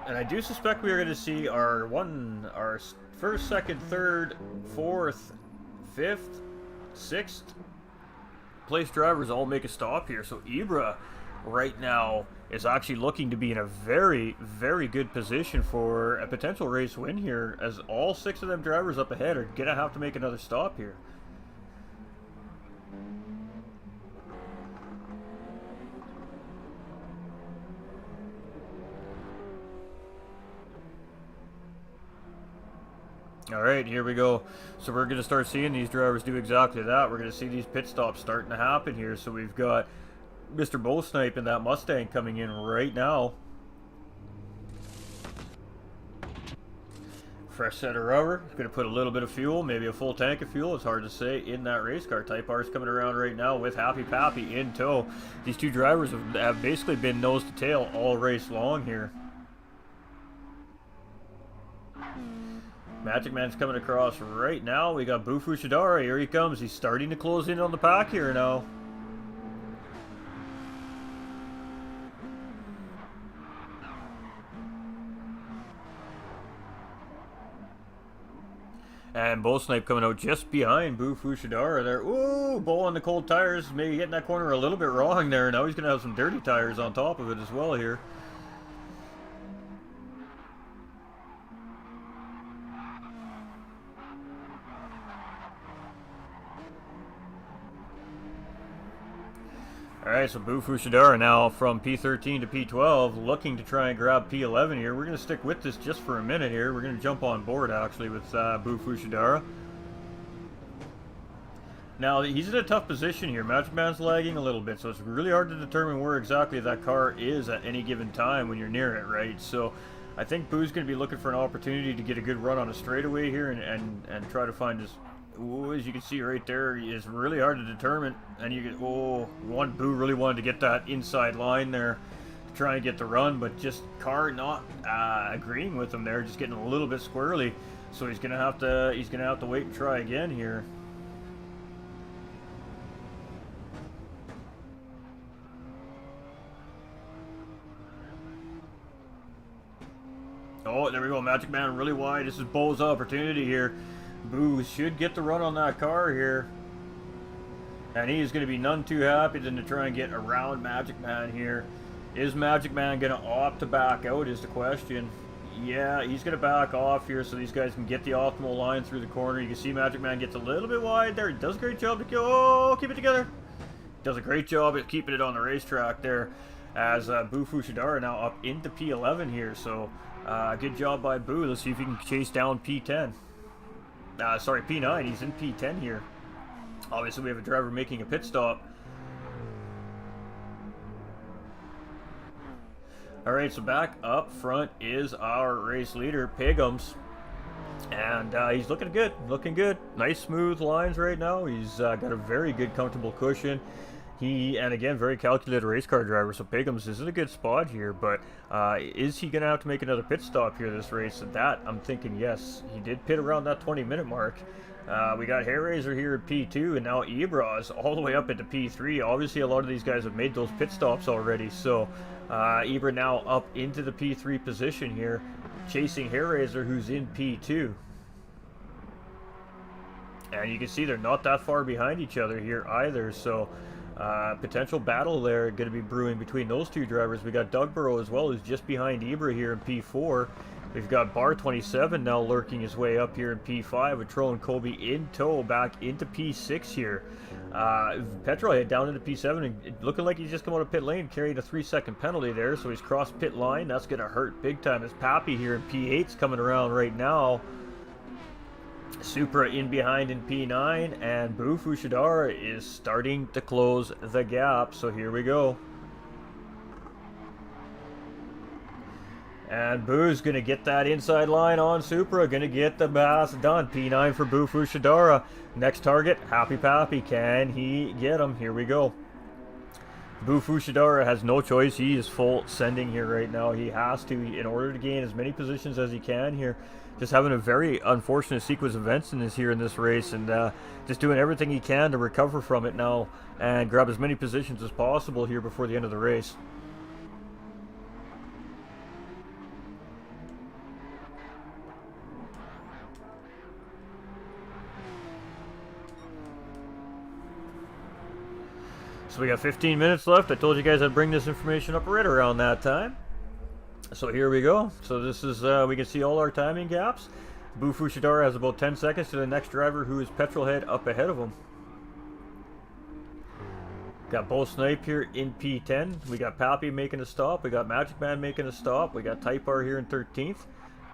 And I do suspect we are going to see our first, second, third, fourth, fifth, sixth place drivers all make a stop here. So Ibra right now is actually looking to be in a very good position for a potential race win here, as all 6 of them drivers up ahead are gonna have to make another stop here. Alright, here we go. So we're going to start seeing these drivers do exactly that. We're going to see these pit stops starting to happen here. So we've got Mr. Bowsnipe in that Mustang coming in right now. Fresh set of rubber. He's going to put a little bit of fuel, maybe a full tank of fuel, it's hard to say, in that race car. Type R is coming around right now with Happy Pappy in tow. These two drivers have basically been nose to tail all race long here. Magic Man's coming across right now. We got Boo Fushidara. Here he comes. He's starting to close in on the pack here now. And Bowsnipe coming out just behind Boo Fushidara there. Ooh, Bo on the cold tires. Maybe getting that corner a little bit wrong there. Now he's going to have some dirty tires on top of it as well here. Alright, so Boo Fushidara now from P13 to P12, looking to try and grab P11 here. We're going to stick with this just for a minute here. We're going to jump on board, actually, with Boo Fushidara. Now, he's in a tough position here. Magic Man's lagging a little bit, so it's really hard to determine where exactly that car is at any given time when you're near it, right? So I think Boo's going to be looking for an opportunity to get a good run on a straightaway here and try to find his... Ooh, as you can see right there, it's really hard to determine. And you get, Boo really wanted to get that inside line there to try and get the run, but just car not agreeing with him there, just getting a little bit squirrely. So he's gonna have to wait and try again here. Oh, there we go. Magic Man really wide. This is Bo's opportunity here. Boo should get the run on that car here. And he's going to be none too happy than to try and get around Magic Man here. Is Magic Man going to opt to back out is the question. Yeah, he's going to back off here so these guys can get the optimal line through the corner. You can see Magic Man gets a little bit wide there. He does a great job to keep it together. Does a great job at keeping it on the racetrack there. As Boo Fushidara now up into P11 here. So good job by Boo. Let's see if he can chase down P10. Sorry, P9. He's in P10 here. Obviously, we have a driver making a pit stop. Alright, so back up front is our race leader, Pigums. And he's looking good. Looking good. Nice, smooth lines right now. He's got a very good, comfortable cushion. And again, very calculated race car driver, so Piggums is in a good spot here, but is he going to have to make another pit stop here this race? That, I'm thinking yes. He did pit around that 20-minute mark. We got Hairraiser here at P2, and now Ibra all the way up into P3. Obviously, a lot of these guys have made those pit stops already, so Ibra now up into the P3 position here, chasing Hairraiser, who's in P2. And you can see they're not that far behind each other here either, so potential battle there going to be brewing between those two drivers. We got Dugborough as well, who's just behind Ibra here in P4. We've got Bar 27 now lurking his way up here in P5 with Tro and Kobe in tow back into P6 here. Petrolhead down into P7 and looking like he's just come out of pit lane, carrying a 3-second penalty there, so he's crossed pit line. That's going to hurt big time as Pappy here in P8's coming around right now. Supra in behind in P9, and Boo Fushidara is starting to close the gap, so here we go. And Boo's going to get that inside line on Supra, going to get the pass done. P9 for Boo Fushidara. Next target, Happy Pappy. Can he get him? Here we go. Boo Fushidara has no choice. He is full sending here right now. He has to in order to gain as many positions as he can here. Just having a very unfortunate sequence of events in this race, and just doing everything he can to recover from it now and grab as many positions as possible here before the end of the race. So we got 15 minutes left. I told you guys I'd bring this information up right around that time. So here we go. So this is, we can see all our timing gaps. Boo Fushidara has about 10 seconds to the next driver, who is Petrolhead up ahead of him. Got Bo Snipe here in P10. We got Pappy making a stop. We got Magic Man making a stop. We got Typar here in 13th.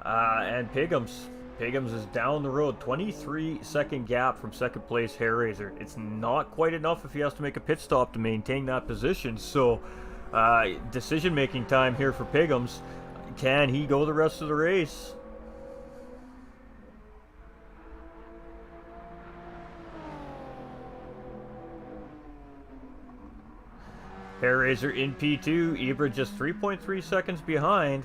And Piggums. Piggums is down the road. 23-second gap from second place Hairraiser. It's not quite enough if he has to make a pit stop to maintain that position. So decision-making time here for Piggums. Can he go the rest of the race? Hairraiser in P2. Ibra just 3.3 seconds behind.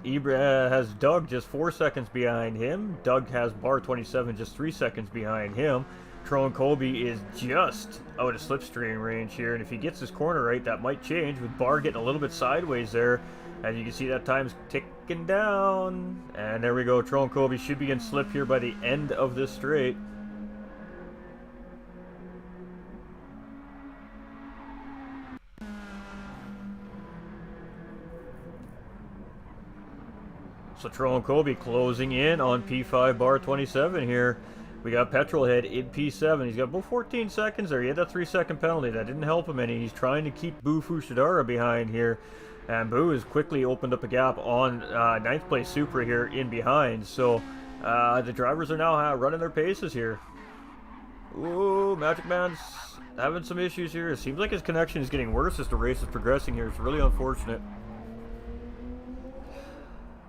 Ibra has Doug just 4 seconds behind him. Doug has Bar 27 just 3 seconds behind him. Tro and Kobe is just out of slipstream range here, and if he gets his corner right, that might change with Bar getting a little bit sideways there. As you can see, that time's ticking down. And there we go. Tro and Kobe should be in slip here by the end of this straight. So Tro and Kobe closing in on P5 Bar 27 here. We got Petrolhead in P7. He's got about 14 seconds there. He had that 3-second penalty. That didn't help him any. He's trying to keep Boo Fushidara behind here. And Boo has quickly opened up a gap on 9th place Supra here in behind. So the drivers are now running their paces here. Ooh, Magic Man's having some issues here. It seems like his connection is getting worse as the race is progressing here. It's really unfortunate.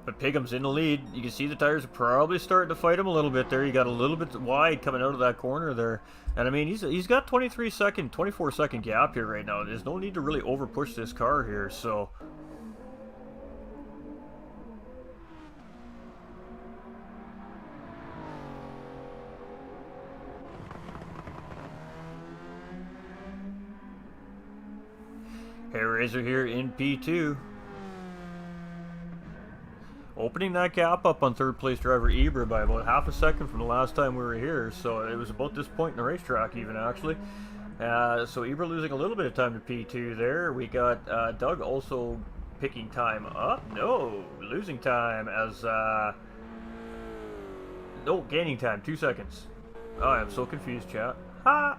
But Piggum's in the lead. You can see the tires are probably starting to fight him a little bit there. He got a little bit wide coming out of that corner there. And I mean, he's got 24-second gap here right now. There's no need to really over push this car here, so. Hairraiser here in P2. Opening that gap up on third place driver Ibra by about half a second from the last time we were here. So it was about this point in the racetrack even, actually. So Ibra losing a little bit of time to P2 there. We got Doug also picking time up. No, losing time as... no, gaining time, 2 seconds. Oh, I'm so confused, chat. Ha!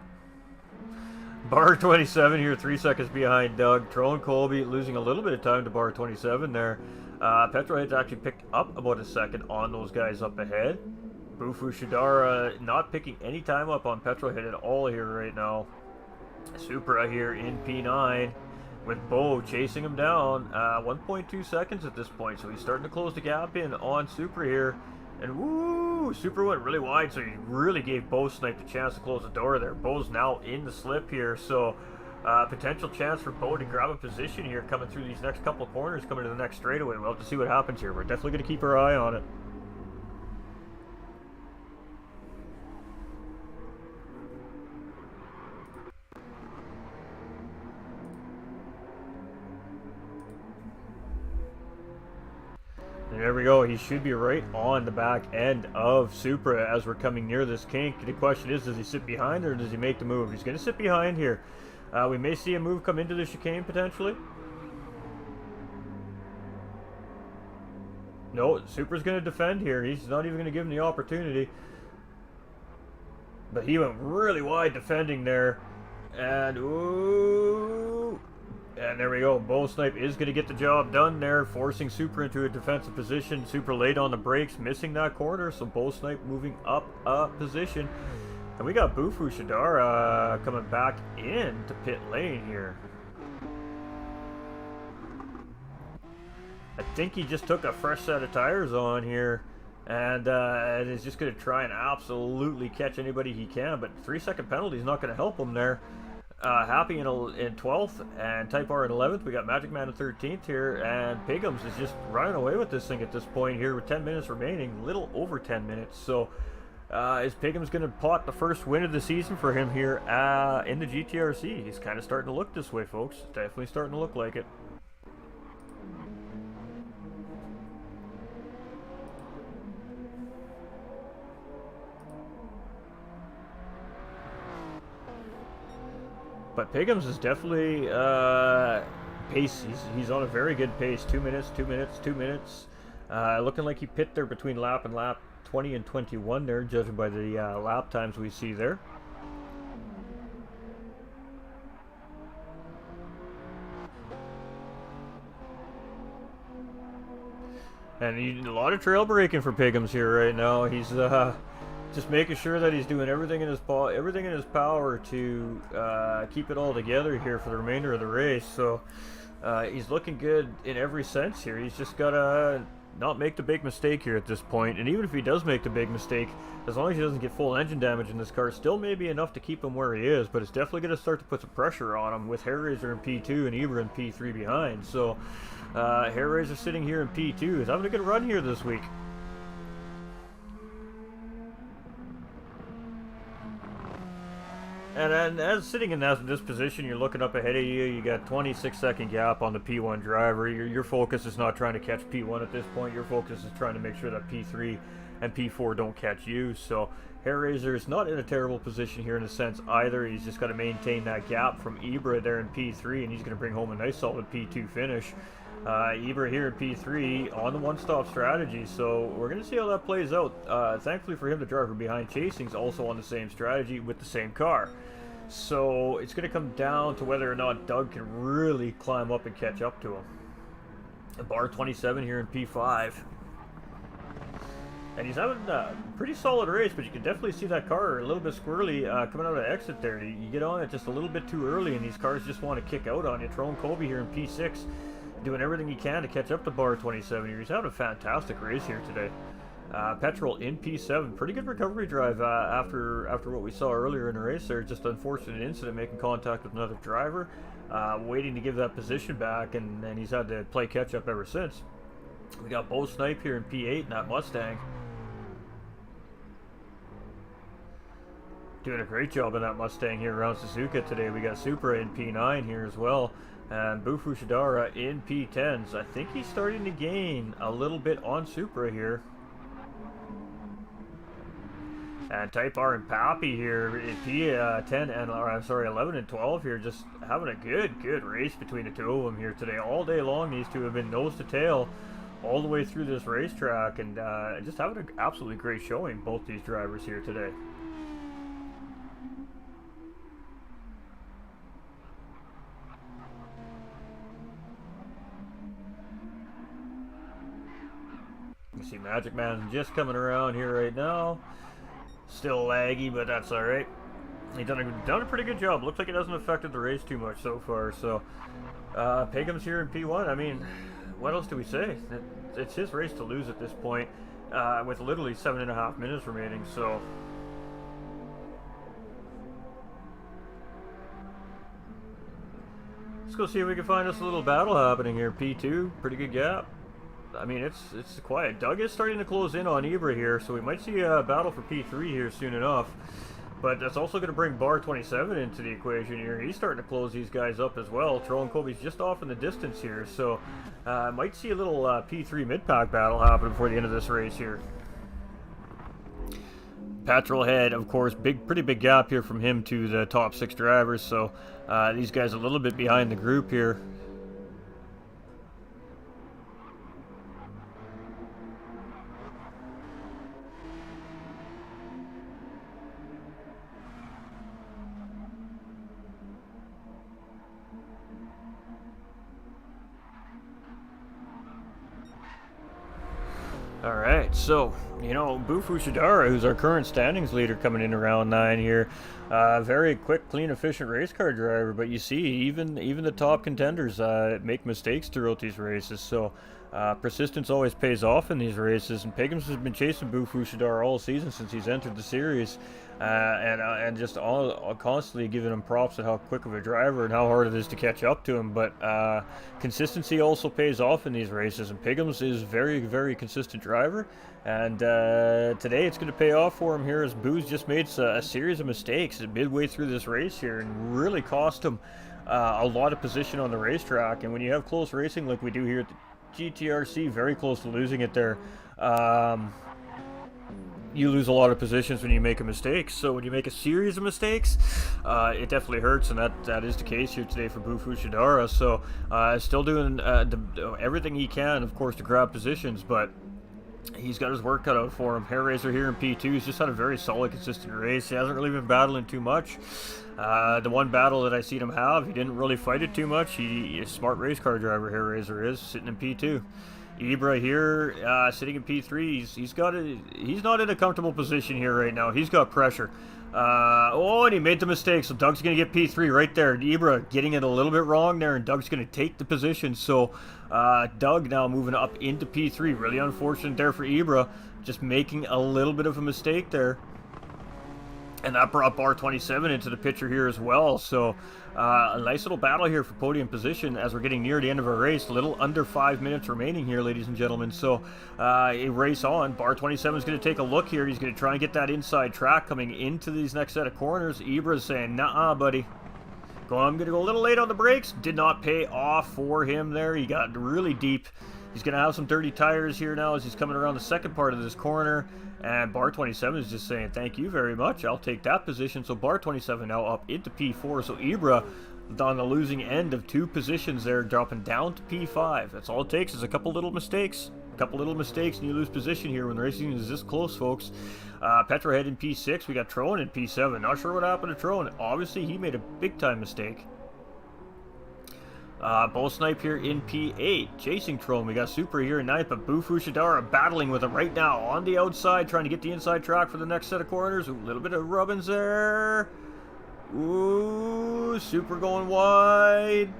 Bar 27 here, 3 seconds behind Doug. Tro and Colby losing a little bit of time to Bar 27 there. Petrolhead's actually picked up about a second on those guys up ahead. Boo Fushidara not picking any time up on Petrolhead at all here right now. Supra here in P9 with Bo chasing him down. 1.2 seconds at this point, so he's starting to close the gap in on Supra here. And woo, Supra went really wide, so he really gave Bo Snipe a chance to close the door there. Bo's now in the slip here, so Potential chance for Bo to grab a position here coming through these next couple of corners, coming to the next straightaway. We'll have to see what happens here. We're definitely going to keep our eye on it. And there we go. He should be right on the back end of Supra as we're coming near this kink. The question is, does he sit behind or does he make the move? He's going to sit behind here. We may see a move come into the chicane potentially. No, Supra's going to defend here. He's not even going to give him the opportunity. But he went really wide defending there. And, ooh. And there we go. Bow Snipe is going to get the job done there, forcing Supra into a defensive position. Supra late on the brakes, missing that corner. So Bow Snipe moving up a position. And we got Bufu Shadara coming back into pit lane here. I think he just took a fresh set of tires on here and is just going to try and absolutely catch anybody he can. But 3-second penalty is not going to help him there. Happy in 12th and Type R in 11th. We got Magic Man in 13th here, and Pigums is just running away with this thing at this point here with 10 minutes remaining, little over 10 minutes. So is Pigums going to pot the first win of the season for him here in the GTRC? He's kind of starting to look this way, folks. Definitely starting to look like it. But Pigums is definitely pace. He's on a very good pace. 2 minutes, 2 minutes, 2 minutes. Looking like he pit there between lap and lap 20 and 21 there, judging by the lap times we see there. And a lot of trail braking for Pigums here right now. He's just making sure that he's doing everything in his power to keep it all together here for the remainder of the race. So he's looking good in every sense here. He's just got to not make the big mistake here at this point. And even if he does make the big mistake, as long as he doesn't get full engine damage in this car, still may be enough to keep him where he is. But it's definitely going to start to put some pressure on him with Hairraiser in P2 and Ibra in P3 behind. So Hairraiser sitting here in P2 is having a good run here this week. And as sitting in this position, you're looking up ahead of you. You got 26-second gap on the P1 driver. Your focus is not trying to catch P1 at this point. Your focus is trying to make sure that P3 and P4 don't catch you. So Hairraiser is not in a terrible position here in a sense either. He's just got to maintain that gap from Ibra there in P3, and he's going to bring home a nice solid P2 finish. Ibra here in P3 on the one-stop strategy, so we're going to see how that plays out. Thankfully for him, the driver behind Chasing's also on the same strategy with the same car. So it's going to come down to whether or not Doug can really climb up and catch up to him. Bar 27 here in P5. And he's having a pretty solid race, but you can definitely see that car a little bit squirrely coming out of the exit there. You get on it just a little bit too early, and these cars just want to kick out on you. Tyrone Colby here in P6. Doing everything he can to catch up to Bar 27 here. He's having a fantastic race here today. Petrol in P7. Pretty good recovery drive after what we saw earlier in the race there. Just unfortunate incident making contact with another driver. Waiting to give that position back, and he's had to play catch up ever since. We got Bo Snipe here in P8 in that Mustang. Doing a great job in that Mustang here around Suzuka today. We got Supra in P9 here as well. And Bufu Shadara in P10s. I think he's starting to gain a little bit on Supra here. And Type R and Pappy here in P10 and, or I'm sorry, 11 and 12 here. Just having a good race between the two of them here today. All day long, these two have been nose to tail all the way through this racetrack. And just having an absolutely great showing, both these drivers here today. You see Magic Man just coming around here right now. Still laggy, but that's alright. He's done a pretty good job. Looks like it hasn't affected the race too much so far. So, Pegum's here in P1. I mean, what else do we say? It's his race to lose at this point, with literally 7.5 minutes remaining. So, Let's go see if we can find us a little battle happening here. P2, pretty good gap. I mean, it's quiet. Doug is starting to close in on Ibra here, so we might see a battle for P3 here soon enough. But that's also going to bring Bar 27 into the equation here. He's starting to close these guys up as well. Troll and Kobe's just off in the distance here, so might see a little P3 mid-pack battle happen before the end of this race here. Petrolhead, of course, pretty big gap here from him to the top 6 drivers, so these guys a little bit behind the group here. Alright, so, you know, Bufu Shidara, who's our current standings leader coming in around 9 here, very quick, clean, efficient race car driver, but you see, even the top contenders make mistakes throughout these races, so persistence always pays off in these races, and Pigums has been chasing Bufu Shidara all season since he's entered the series, and just constantly giving him props at how quick of a driver and how hard it is to catch up to him. But consistency also pays off in these races, and Pigums is very, very consistent driver. And today it's going to pay off for him here, as Boo's just made a series of mistakes midway through this race here, and really cost him a lot of position on the racetrack. And when you have close racing like we do here at the GTRC, very close to losing it there. You lose a lot of positions when you make a mistake. So when you make a series of mistakes, it definitely hurts, and that is the case here today for Bufu Shidara. So still doing everything he can, of course, to grab positions, but he's got his work cut out for him. Hair Raiser here in P2. He's just had a very solid, consistent race. He hasn't really been battling too much. The one battle that I seen him have, he didn't really fight it too much. He's a smart race car driver, Hair Raiser is, sitting in P2. Ibra here, sitting in P3. He's not in a comfortable position here right now. He's got pressure. Oh, and he made the mistake, so Doug's going to get P3 right there. Ibra getting it a little bit wrong there, and Doug's going to take the position. So Doug now moving up into P3. Really unfortunate there for Ibra, just making a little bit of a mistake there. And that brought Bar 27 into the picture here as well. So a nice little battle here for podium position as we're getting near the end of our race. A little under 5 minutes remaining here, ladies and gentlemen. So a race on. Bar 27 is going to take a look here. He's going to try and get that inside track coming into these next set of corners. Ibra's saying, nah, buddy. I'm going to go a little late on the brakes. Did not pay off for him there. He got really deep. He's going to have some dirty tires here now as he's coming around the second part of this corner. And Bar 27 is just saying, thank you very much. I'll take that position. So Bar 27 now up into P4. So Ibra on the losing end of 2 positions there, dropping down to P5. That's all it takes is a couple little mistakes. A couple little mistakes and you lose position here when the racing is this close, folks. Petrohead in P6. We got Trone in P7. Not sure what happened to Trone. Obviously, he made a big-time mistake. Bull Snipe here in P8, chasing Trone. We got Super here in 9th, but Bufu Shidara battling with him right now on the outside, trying to get the inside track for the next set of corners. A little bit of rubbins there. Ooh, Super going wide.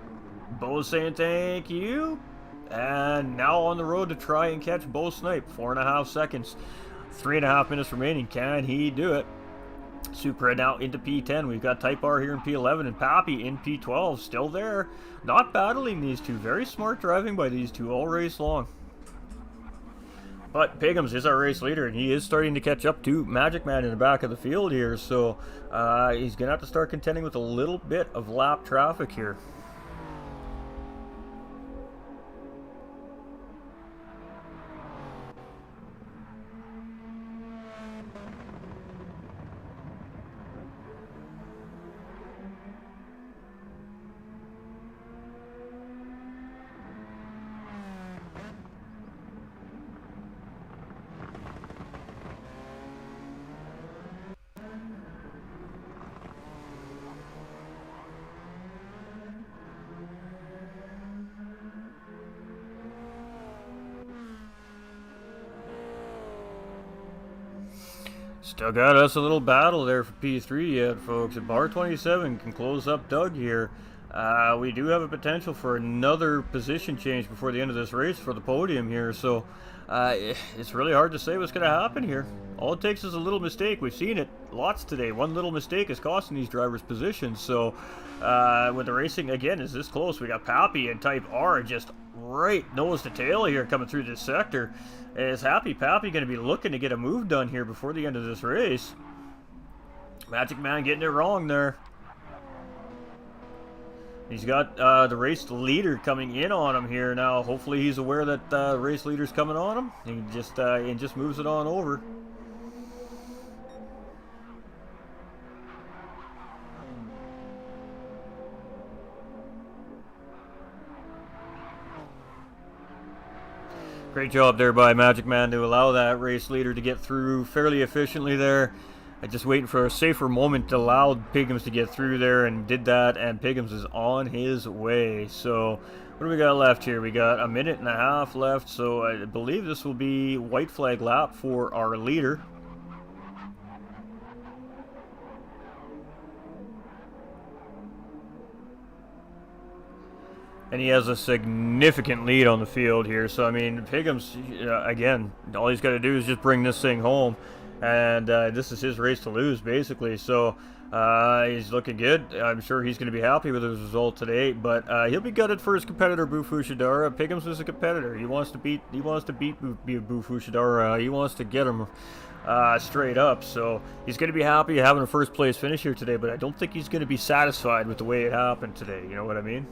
Bo saying thank you. And now on the road to try and catch Bull Snipe. 4.5 seconds. 3.5 minutes remaining. Can he do it? Supra now into P10. We've got Type R here in P11 and Pappy in P12. Still there. Not battling these two. Very smart driving by these two all race long. But Pigums is our race leader, and he is starting to catch up to Magic Man in the back of the field here. So he's going to have to start contending with a little bit of lap traffic here. Still got us a little battle there for P3 yet, folks. If Bar 27 can close up Doug here, we do have a potential for another position change before the end of this race for the podium here. So It's really hard to say what's going to happen here. All it takes is a little mistake. We've seen it lots today. One little mistake is costing these drivers positions. So when the racing, again, is this close, we got Pappy and Type R just right nose to tail here coming through this sector. Is Happy Pappy going to be looking to get a move done here before the end of this race? Magic Man getting it wrong there. He's got the race leader coming in on him here now. Hopefully he's aware that the race leader's coming on him. He just moves it on over. Great job there by Magic Man to allow that race leader to get through fairly efficiently there. Just waiting for a safer moment to allow Piggums to get through there, and did that, and Piggums is on his way. So what do we got left here? We got a minute and a half left, so I believe this will be white flag lap for our leader. And he has a significant lead on the field here. So, I mean, Piggums, again, all he's got to do is just bring this thing home. And this is his race to lose, basically. So he's looking good. I'm sure he's going to be happy with his result today. But he'll be gutted for his competitor, Bufu Shidara. Piggums is a competitor. He wants to beat Bufu Shidara. He wants to get him straight up. So he's going to be happy having a first place finish here today. But I don't think he's going to be satisfied with the way it happened today. You know what I mean?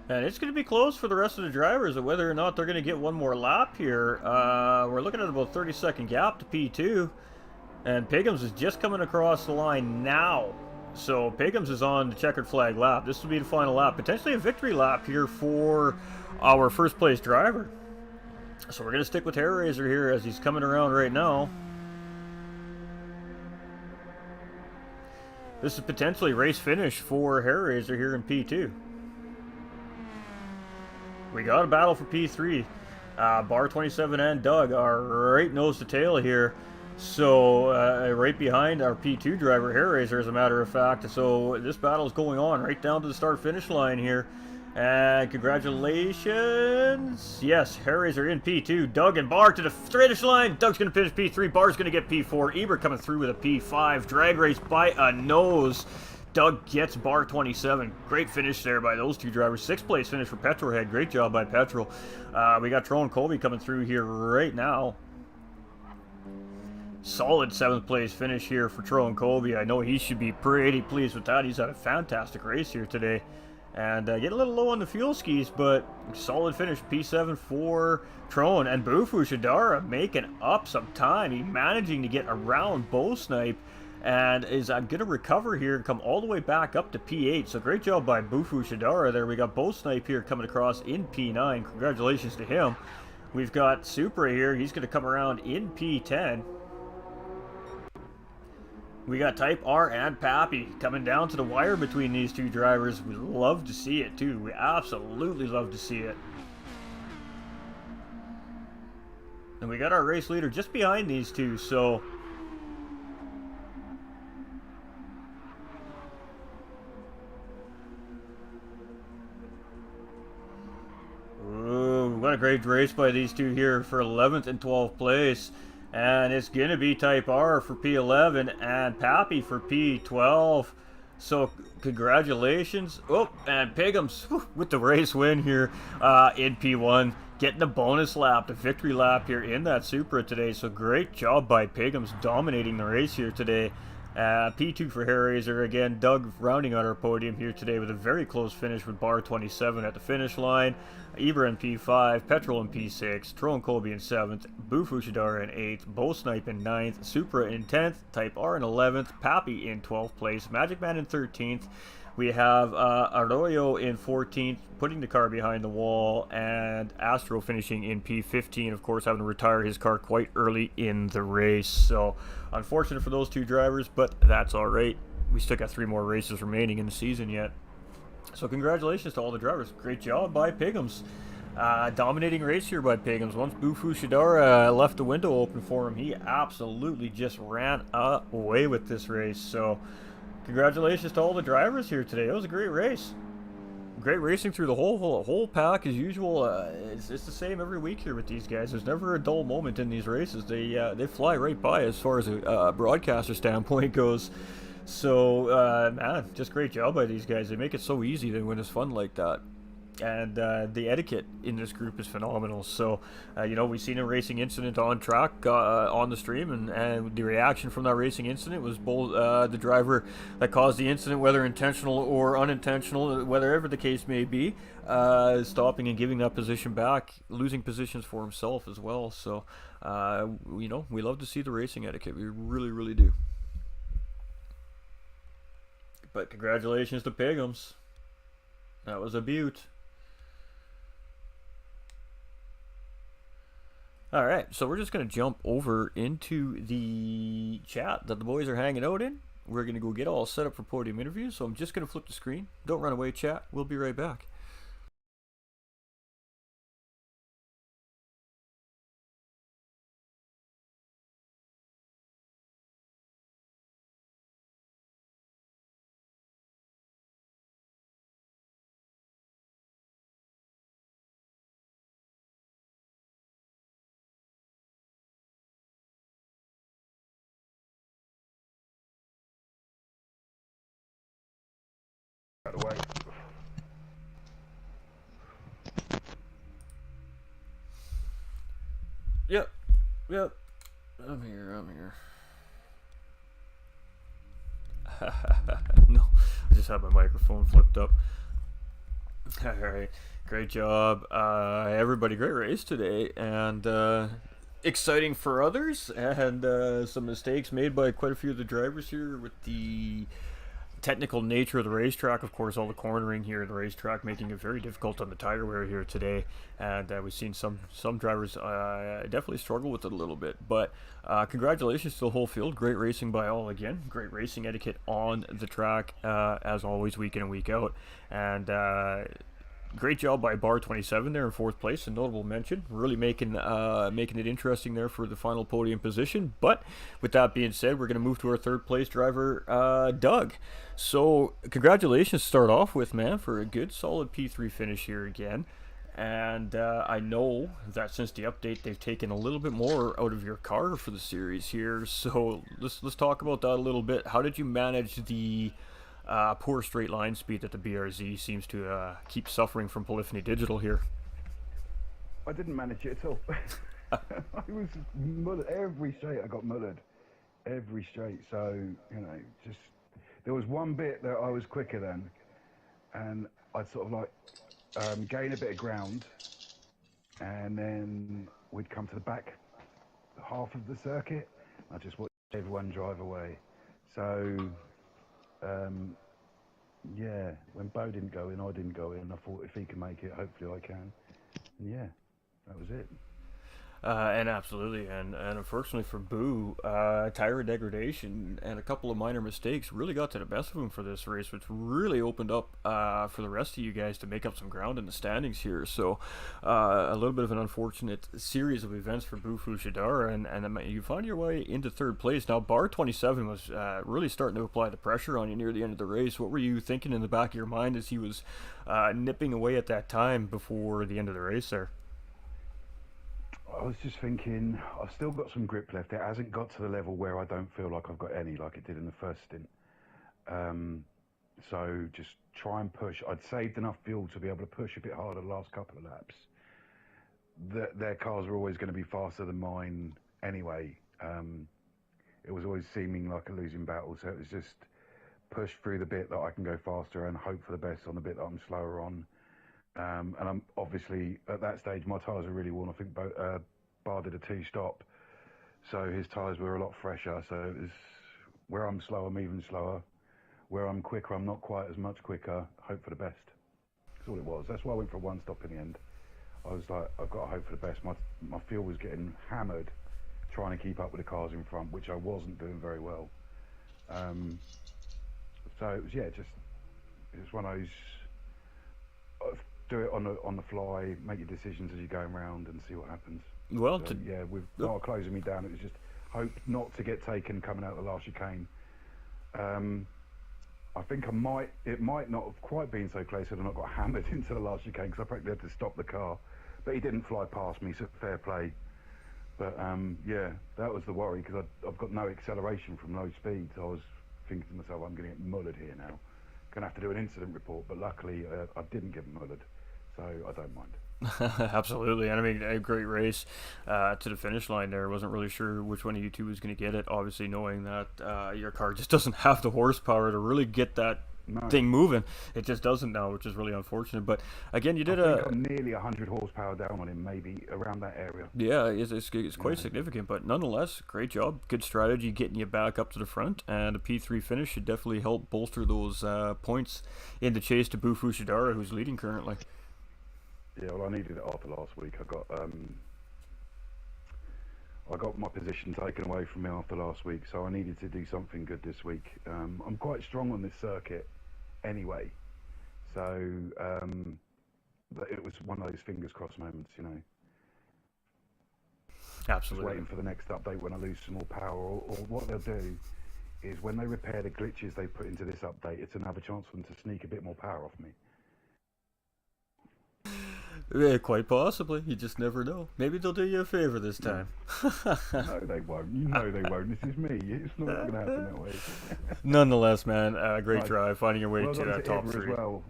And it's going to be close for the rest of the drivers of whether or not they're going to get one more lap here. We're looking at about 30-second gap to P2. And Piggums is just coming across the line now. So Piggums is on the checkered flag lap. This will be the final lap. Potentially a victory lap here for our first place driver. So we're going to stick with Hair Razor here as he's coming around right now. This is potentially race finish for Hair Razor here in P2. We got a battle for P3. Bar 27 and Doug are right nose to tail here. So right behind our P2 driver, Hair Razor, as a matter of fact. So this battle is going on right down to the start-finish line here. And congratulations. Yes, Hair Razor in P2. Doug and Bar to the finish line. Doug's going to finish P3. Bar's going to get P4. Ebert coming through with a P5. Drag race by a nose. Doug gets Bar 27. Great finish there by those two drivers. Sixth place finish for Petrolhead. Great job by Petrol. We got Tron Colby coming through here right now. Solid 7th place finish here for Tron Colby. I know he should be pretty pleased with that. He's had a fantastic race here today. And get a little low on the fuel skis, but solid finish. P7 for Tron. And Bufu Shidara making up some time. He managing to get around Bow Snipe. And is going to recover here and come all the way back up to P8. So great job by Bufu Shidara there. We got Bow Snipe here coming across in P9. Congratulations to him. We've got Supra here. He's going to come around in P10. We got Type R and Pappy coming down to the wire between these two drivers. We love to see it too. We absolutely love to see it. And we got our race leader just behind these two. So what a great race by these two here for 11th and 12th place. And it's going to be Type R for P11 and Pappy for P12. So congratulations. Oh, and Piggums with the race win here in P1. Getting the bonus lap, the victory lap here in that Supra today. So great job by Piggums dominating the race here today. P2 for Hair Razor. Again, Doug rounding out our podium here today with a very close finish with Bar 27 at the finish line. Eber in P5, Petrol in P6, Tron Colby in 7th, Bufu Shidara in 8th, Bow Snipe in 9th, Supra in 10th, Type R in 11th, Pappy in 12th place, Magic Man in 13th. We have Arroyo in 14th, putting the car behind the wall, and Astro finishing in P15, of course, having to retire his car quite early in the race. So, unfortunate for those two drivers, but that's all right. We still got 3 more races remaining in the season yet. So, congratulations to all the drivers. Great job by Piggums. Dominating race here by Piggums. Once Bufu Shidara left the window open for him, he absolutely just ran away with this race. So, Congratulations to all the drivers here today. It was a great race. Great racing through the whole pack as usual. It's the same every week here with these guys. There's never a dull moment in these races. They fly right by as far as a broadcaster standpoint goes. So man, just great job by these guys. They make it so easy when it's fun like that. And the etiquette in this group is phenomenal. So, we've seen a racing incident on track on the stream, and the reaction from that racing incident was both the driver that caused the incident, whether intentional or unintentional, whatever the case may be, stopping and giving that position back, losing positions for himself as well. So, we love to see the racing etiquette. We really, really do. But congratulations to Pigums. That was a beaut. Alright, so we're just going to jump over into the chat that the boys are hanging out in. We're going to go get all set up for podium interviews, so I'm just going to flip the screen. Don't run away, chat. We'll be right back. Away. Yep. I'm here. No, I just had my microphone flipped up. Alright, great job. Everybody, great race today, and exciting for others, and some mistakes made by quite a few of the drivers here with the technical nature of the racetrack. Of course, all the cornering here at the racetrack making it very difficult on the tire wear here today, and we've seen some drivers definitely struggle with it a little bit. But congratulations to the whole field. Great racing by all again. Great racing etiquette on the track as always, week in and week out, and great job by Bar 27 there in 4th place. A notable mention, really making it interesting there for the final podium position. But with that being said, we're going to move to our 3rd place driver, Doug. So congratulations to start off with, man, for a good solid P3 finish here again. And I know that since the update, they've taken a little bit more out of your car for the series here. So let's talk about that a little bit. How did you manage the poor straight line speed that the BRZ seems to keep suffering from Polyphony Digital here? I didn't manage it at all. I was mullered. Every straight I got mullered. Every straight. So, just there was one bit that I was quicker than, and I'd sort of like gain a bit of ground, and then we'd come to the back half of the circuit. I just watched everyone drive away. So, yeah, when Bo didn't go in, I didn't go in. I thought if he can make it, hopefully I can. And yeah, that was it. And absolutely, and unfortunately for Boo, tire degradation and a couple of minor mistakes really got to the best of him for this race, which really opened up for the rest of you guys to make up some ground in the standings here. So a little bit of an unfortunate series of events for Boo Fushidara, and you found your way into 3rd place. Now, Bar 27 was really starting to apply the pressure on you near the end of the race. What were you thinking in the back of your mind as he was nipping away at that time before the end of the race there? I was just thinking, I've still got some grip left. It hasn't got to the level where I don't feel like I've got any, like it did in the first stint. So just try and push. I'd saved enough fuel to be able to push a bit harder the last couple of laps. Their cars were always going to be faster than mine anyway. It was always seeming like a losing battle. So it was just push through the bit that I can go faster and hope for the best on the bit that I'm slower on. And I'm obviously at that stage, my tyres are really worn. I think Bar did a 2-stop, so his tyres were a lot fresher. So it was where I'm slow, I'm even slower. Where I'm quicker, I'm not quite as much quicker. Hope for the best. That's all it was. That's why I went for a 1-stop in the end. I was like, I've got to hope for the best. My fuel was getting hammered trying to keep up with the cars in front, which I wasn't doing very well. So it was, yeah, it's one of those. Do it on the fly, make your decisions as you're going around and see what happens. Well, so, yeah, with not closing me down, it was just hope not to get taken coming out of the last chicane. I think I might. It might not have quite been so close had I not got hammered into the last chicane because I practically had to stop the car, but he didn't fly past me, so fair play. But yeah, that was the worry because I've got no acceleration from low speeds. I was thinking to myself, I'm going to get mullered here now. Going to have to do an incident report, but luckily I didn't get mullered, so I don't mind. Absolutely, and I mean, a great race to the finish line there. Wasn't really sure which one of you two was going to get it, obviously knowing that your car just doesn't have the horsepower to really get that thing moving. It just doesn't now, which is really unfortunate. But again, you did I think I'm nearly 100 horsepower down on him, maybe around that area. Yeah, it's quite significant, but nonetheless, great job. Good strategy getting you back up to the front, and a P3 finish should definitely help bolster those points in the chase to Bufu Shidara, who's leading currently. Yeah, well, I needed it after last week. I got my position taken away from me after last week, so I needed to do something good this week. I'm quite strong on this circuit anyway, so it was one of those fingers crossed moments, you know. Absolutely. Just waiting for the next update when I lose some more power, or what they'll do is when they repair the glitches they put into this update, it's another chance for them to sneak a bit more power off me. Yeah, quite possibly. You just never know. Maybe they'll do you a favor this time. No, they won't. You know they won't. This is me. It's not going to happen that way. Nonetheless, man, great drive, finding your way well to that top Ibra three. As well.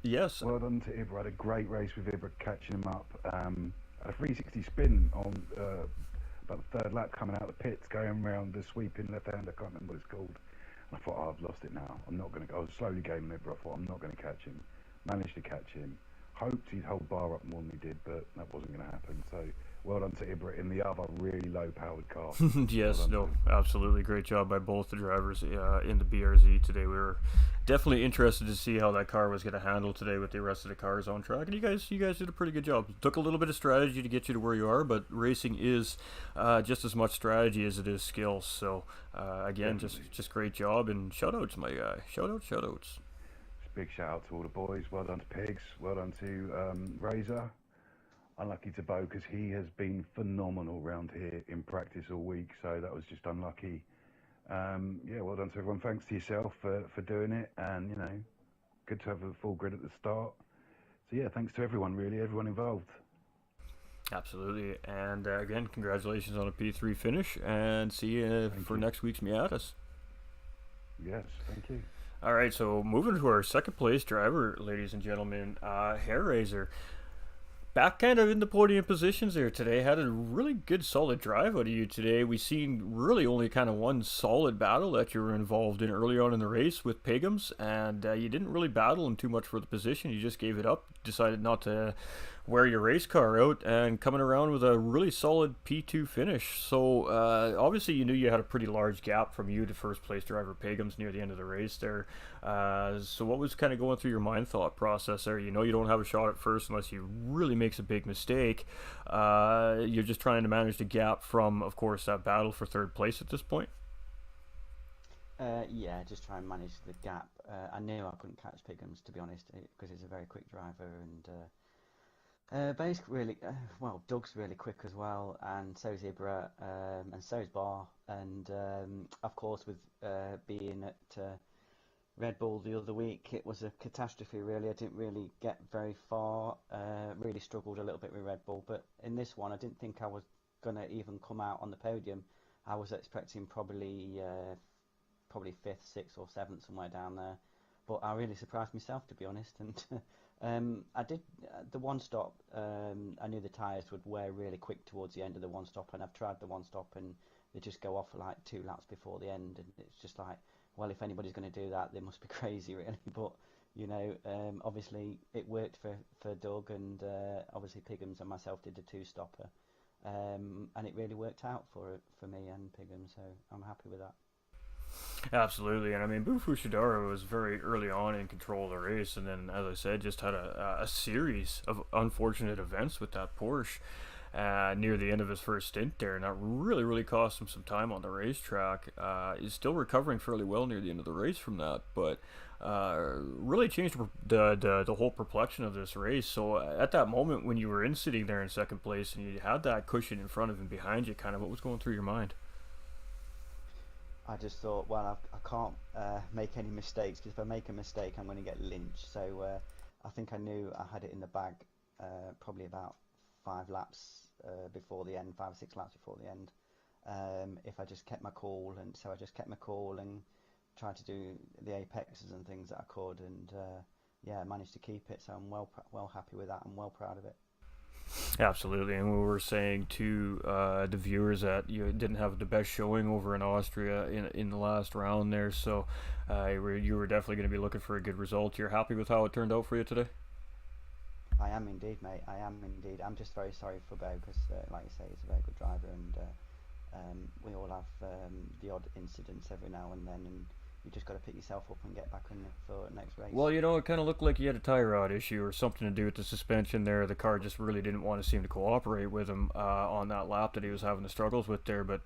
Yes. Well done to Ibra. Had a great race with Ibra, catching him up. A 360 spin on about the third lap coming out of the pits, going around the sweeping left hand. I can't remember what it's called. And I thought, oh, I've lost it now. I'm not going to go. I was slowly gaming Ibra. I thought, I'm not going to catch him. Managed to catch him. Hoped he'd hold bar up more than he did, but that wasn't going to happen. So well done to Ibra in the other really low-powered car. Yes, well no, absolutely great job by both the drivers in the BRZ today. We were definitely interested to see how that car was going to handle today with the rest of the cars on track, and you guys did a pretty good job. It took a little bit of strategy to get you to where you are, but racing is just as much strategy as it is skill. So again, just great job, and shout-outs, my guy. Shout-outs. Big shout out to all the boys. Well done to Pigs. Well done to Razor. Unlucky to Bo because he has been phenomenal round here in practice all week. So that was just unlucky. Yeah, well done to everyone. Thanks to yourself for doing it. And, you know, good to have a full grid at the start. So, yeah, thanks to everyone, really, everyone involved. Absolutely. And again, congratulations on a P3 finish. And see you for next week's Miatas. Yes, thank you. All right, so moving to our second place driver, ladies and gentlemen, Hair Razor. Back kind of in the podium positions there today. Had a really good solid drive out of you today. We seen really only kind of one solid battle that you were involved in early on in the race with Pigums, and you didn't really battle him too much for the position. You just gave it up, decided not to wear your race car out, and coming around with a really solid P2 finish. So obviously you knew you had a pretty large gap from you to first place driver Pigums near the end of the race there. So what was kind of going through your mind thought process there? You know you don't have a shot at first unless you really makes a big mistake. You're just trying to manage the gap from, of course, that battle for third place at this point. Yeah, just try and manage the gap. I knew I couldn't catch Pigums, to be honest, because he's a very quick driver, and basically, really, well, Doug's really quick as well, and so is Ibra, and so is Bar, and of course, with being at Red Bull the other week, it was a catastrophe, really. I didn't really get very far, really struggled a little bit with Red Bull, but in this one, I didn't think I was going to even come out on the podium. I was expecting probably 5th, 6th or 7th, somewhere down there, but I really surprised myself, to be honest, and I did the one stop. I knew the tyres would wear really quick towards the end of the one stop, and I've tried the one stop, and they just go off for like 2 laps before the end, and it's just like, well, if anybody's going to do that, they must be crazy, really. But you know, obviously it worked for Doug, and obviously Pigums and myself did the 2-stopper, and it really worked out for me and Pigums, so I'm happy with that. Absolutely, and I mean, Bufu Shidara was very early on in control of the race, and then, as I said, just had a series of unfortunate events with that Porsche near the end of his first stint there, and that really cost him some time on the racetrack. He's still recovering fairly well near the end of the race from that, but really changed the whole perplexion of this race. So at that moment when you were sitting there in second place and you had that cushion in front of and behind you, kind of what was going through your mind? I just thought, well, I can't make any mistakes, because if I make a mistake, I'm going to get lynched. So I think I knew I had it in the bag probably about 5 laps before the end, 5 or 6 laps before the end. If I just kept my cool, and so I just kept my cool and tried to do the apexes and things that I could, and yeah, I managed to keep it. So I'm well happy with that. I'm well proud of it. Absolutely, and we were saying to the viewers that you didn't have the best showing over in Austria in the last round there, so you were definitely going to be looking for a good result. You're happy with how it turned out for you today? I am indeed, mate. I am indeed. I'm just very sorry for Bo, because, like you say, he's a very good driver, and we all have the odd incidents every now and then, and you just got to pick yourself up and get back in for the next race. Well, it kind of looked like he had a tie rod issue or something to do with the suspension there. The car just really didn't want to seem to cooperate with him on that lap that he was having the struggles with there. But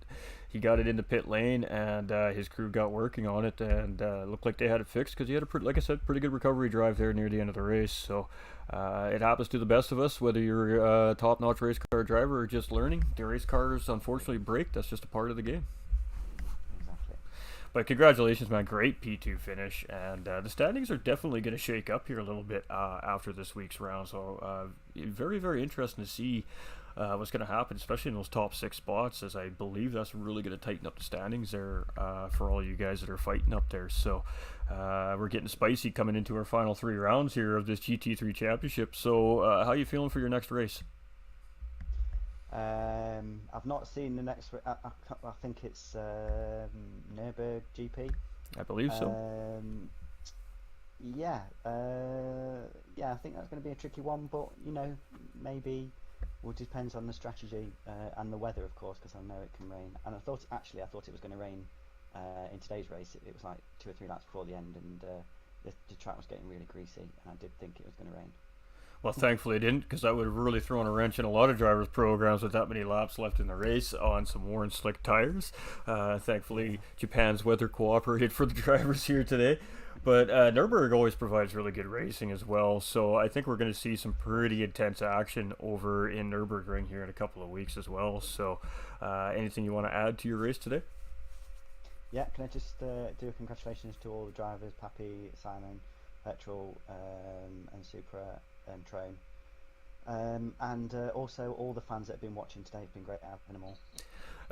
he got it into pit lane, and his crew got working on it, and looked like they had it fixed, because he had like I said, pretty good recovery drive there near the end of the race. So it happens to the best of us, whether you're a top-notch race car driver or just learning. The race cars unfortunately break. That's just a part of the game. But congratulations, man. Great P2 finish. And the standings are definitely going to shake up here a little bit after this week's round. So very, very interesting to see what's going to happen, especially in those top 6 spots, as I believe that's really going to tighten up the standings there for all you guys that are fighting up there. So we're getting spicy coming into our final 3 rounds here of this GT3 championship. So how are you feeling for your next race? I've not seen the next. I think it's Nürburgring GP. I believe so. Yeah, I think that's going to be a tricky one, but maybe well, it depends on the strategy and the weather, of course, because I know it can rain. And I thought it was going to rain in today's race. It was like 2 or 3 laps before the end, and the track was getting really greasy, and I did think it was going to rain. Well, thankfully it didn't, because that would have really thrown a wrench in a lot of drivers' programs with that many laps left in the race on some worn slick tires. Thankfully, Japan's weather cooperated for the drivers here today. But Nürburgring always provides really good racing as well, so I think we're going to see some pretty intense action over in Nürburgring here in a couple of weeks as well. So anything you want to add to your race today? Yeah, can I just do a congratulations to all the drivers, Pappy, Simon, Petrol, and Supra, and Trone, and also all the fans that have been watching today. It's been great having them all.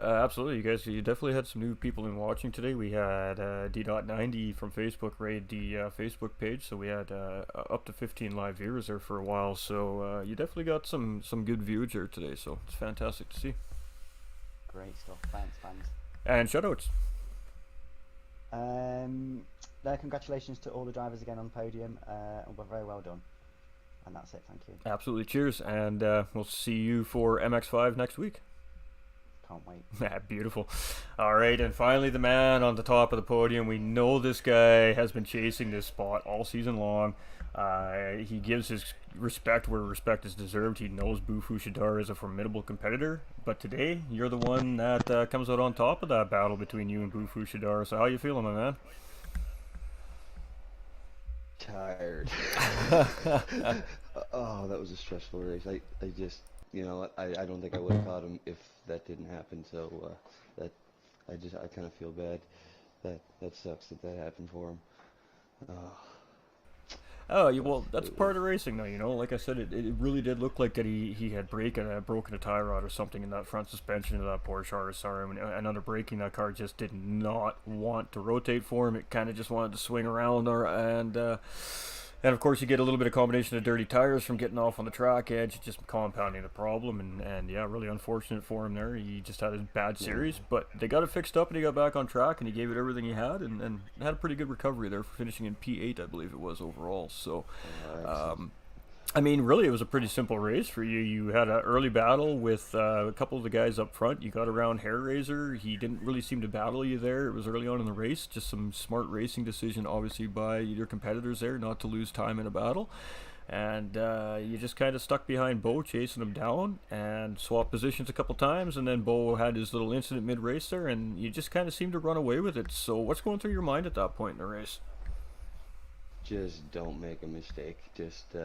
Absolutely, you definitely had some new people in watching today. We had D.90 from Facebook raid the Facebook page, so we had up to 15 live viewers there for a while. So you definitely got some good viewage there today, so it's fantastic to see. Great stuff, thanks fans. And shoutouts. Congratulations to all the drivers again on the podium, and we're very well done. And that's it, thank you. Absolutely, cheers, and we'll see you for MX5 next week. Can't wait. Beautiful. All right, and finally the man on the top of the podium. We know this guy has been chasing this spot all season long. He gives his respect where respect is deserved. He knows Bufu Shidar is a formidable competitor, but today you're the one that comes out on top of that battle between you and Bufu Shidar. So how you feeling, my man? Tired. Oh, that was a stressful race. I just, I don't think I would have caught him if that didn't happen. So I kind of feel bad. That sucks that happened for him. Oh, well, that's part of racing, though. Like I said, it really did look like that he had broken a tie rod or something in that front suspension of that Porsche RSR, and under braking, that car just did not want to rotate for him. It kind of just wanted to swing around, and of course you get a little bit of combination of dirty tires from getting off on the track edge, just compounding the problem, and yeah, really unfortunate for him there. He just had a bad series, but they got it fixed up and he got back on track and he gave it everything he had, and had a pretty good recovery there for finishing in P8, I believe it was, overall. So I mean, really, it was a pretty simple race for you. You had an early battle with a couple of the guys up front. You got around Hair Razor. He didn't really seem to battle you there. It was early on in the race. Just some smart racing decision, obviously, by your competitors there, not to lose time in a battle. And you just kind of stuck behind Bo, chasing him down, and swapped positions a couple times. And then Bo had his little incident mid-race there, and you just kind of seemed to run away with it. So what's going through your mind at that point in the race? Just don't make a mistake. Just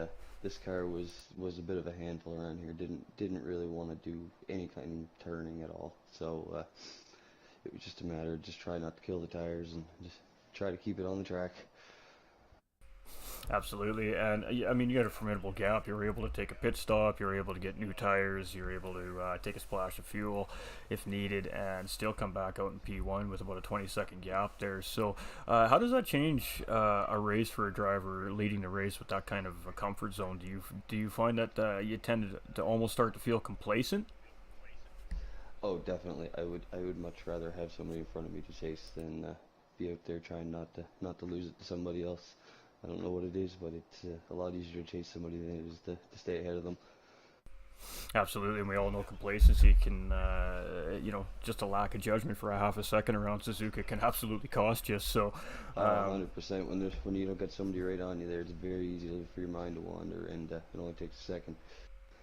this car was a bit of a handful around here. Didn't really want to do any kind of turning at all. So it was just a matter of just try not to kill the tires and just try to keep it on the track. Absolutely, and I mean, you had a formidable gap. You were able to take a pit stop. You were able to get new tires. You were able to take a splash of fuel if needed, and still come back out in P1 with about a 20-second gap there. So, how does that change a race for a driver leading the race with that kind of a comfort zone? Do you find that you tend to almost start to feel complacent? Oh, definitely. I would much rather have somebody in front of me to chase than be out there trying not to lose it to somebody else. I don't know what it is, but it's a lot easier to chase somebody than it is to stay ahead of them. Absolutely, and we all know complacency can, just a lack of judgment for a half a second around Suzuka can absolutely cost you. So, 100%. When you don't get somebody right on you there, it's very easy for your mind to wander, and it only takes a second.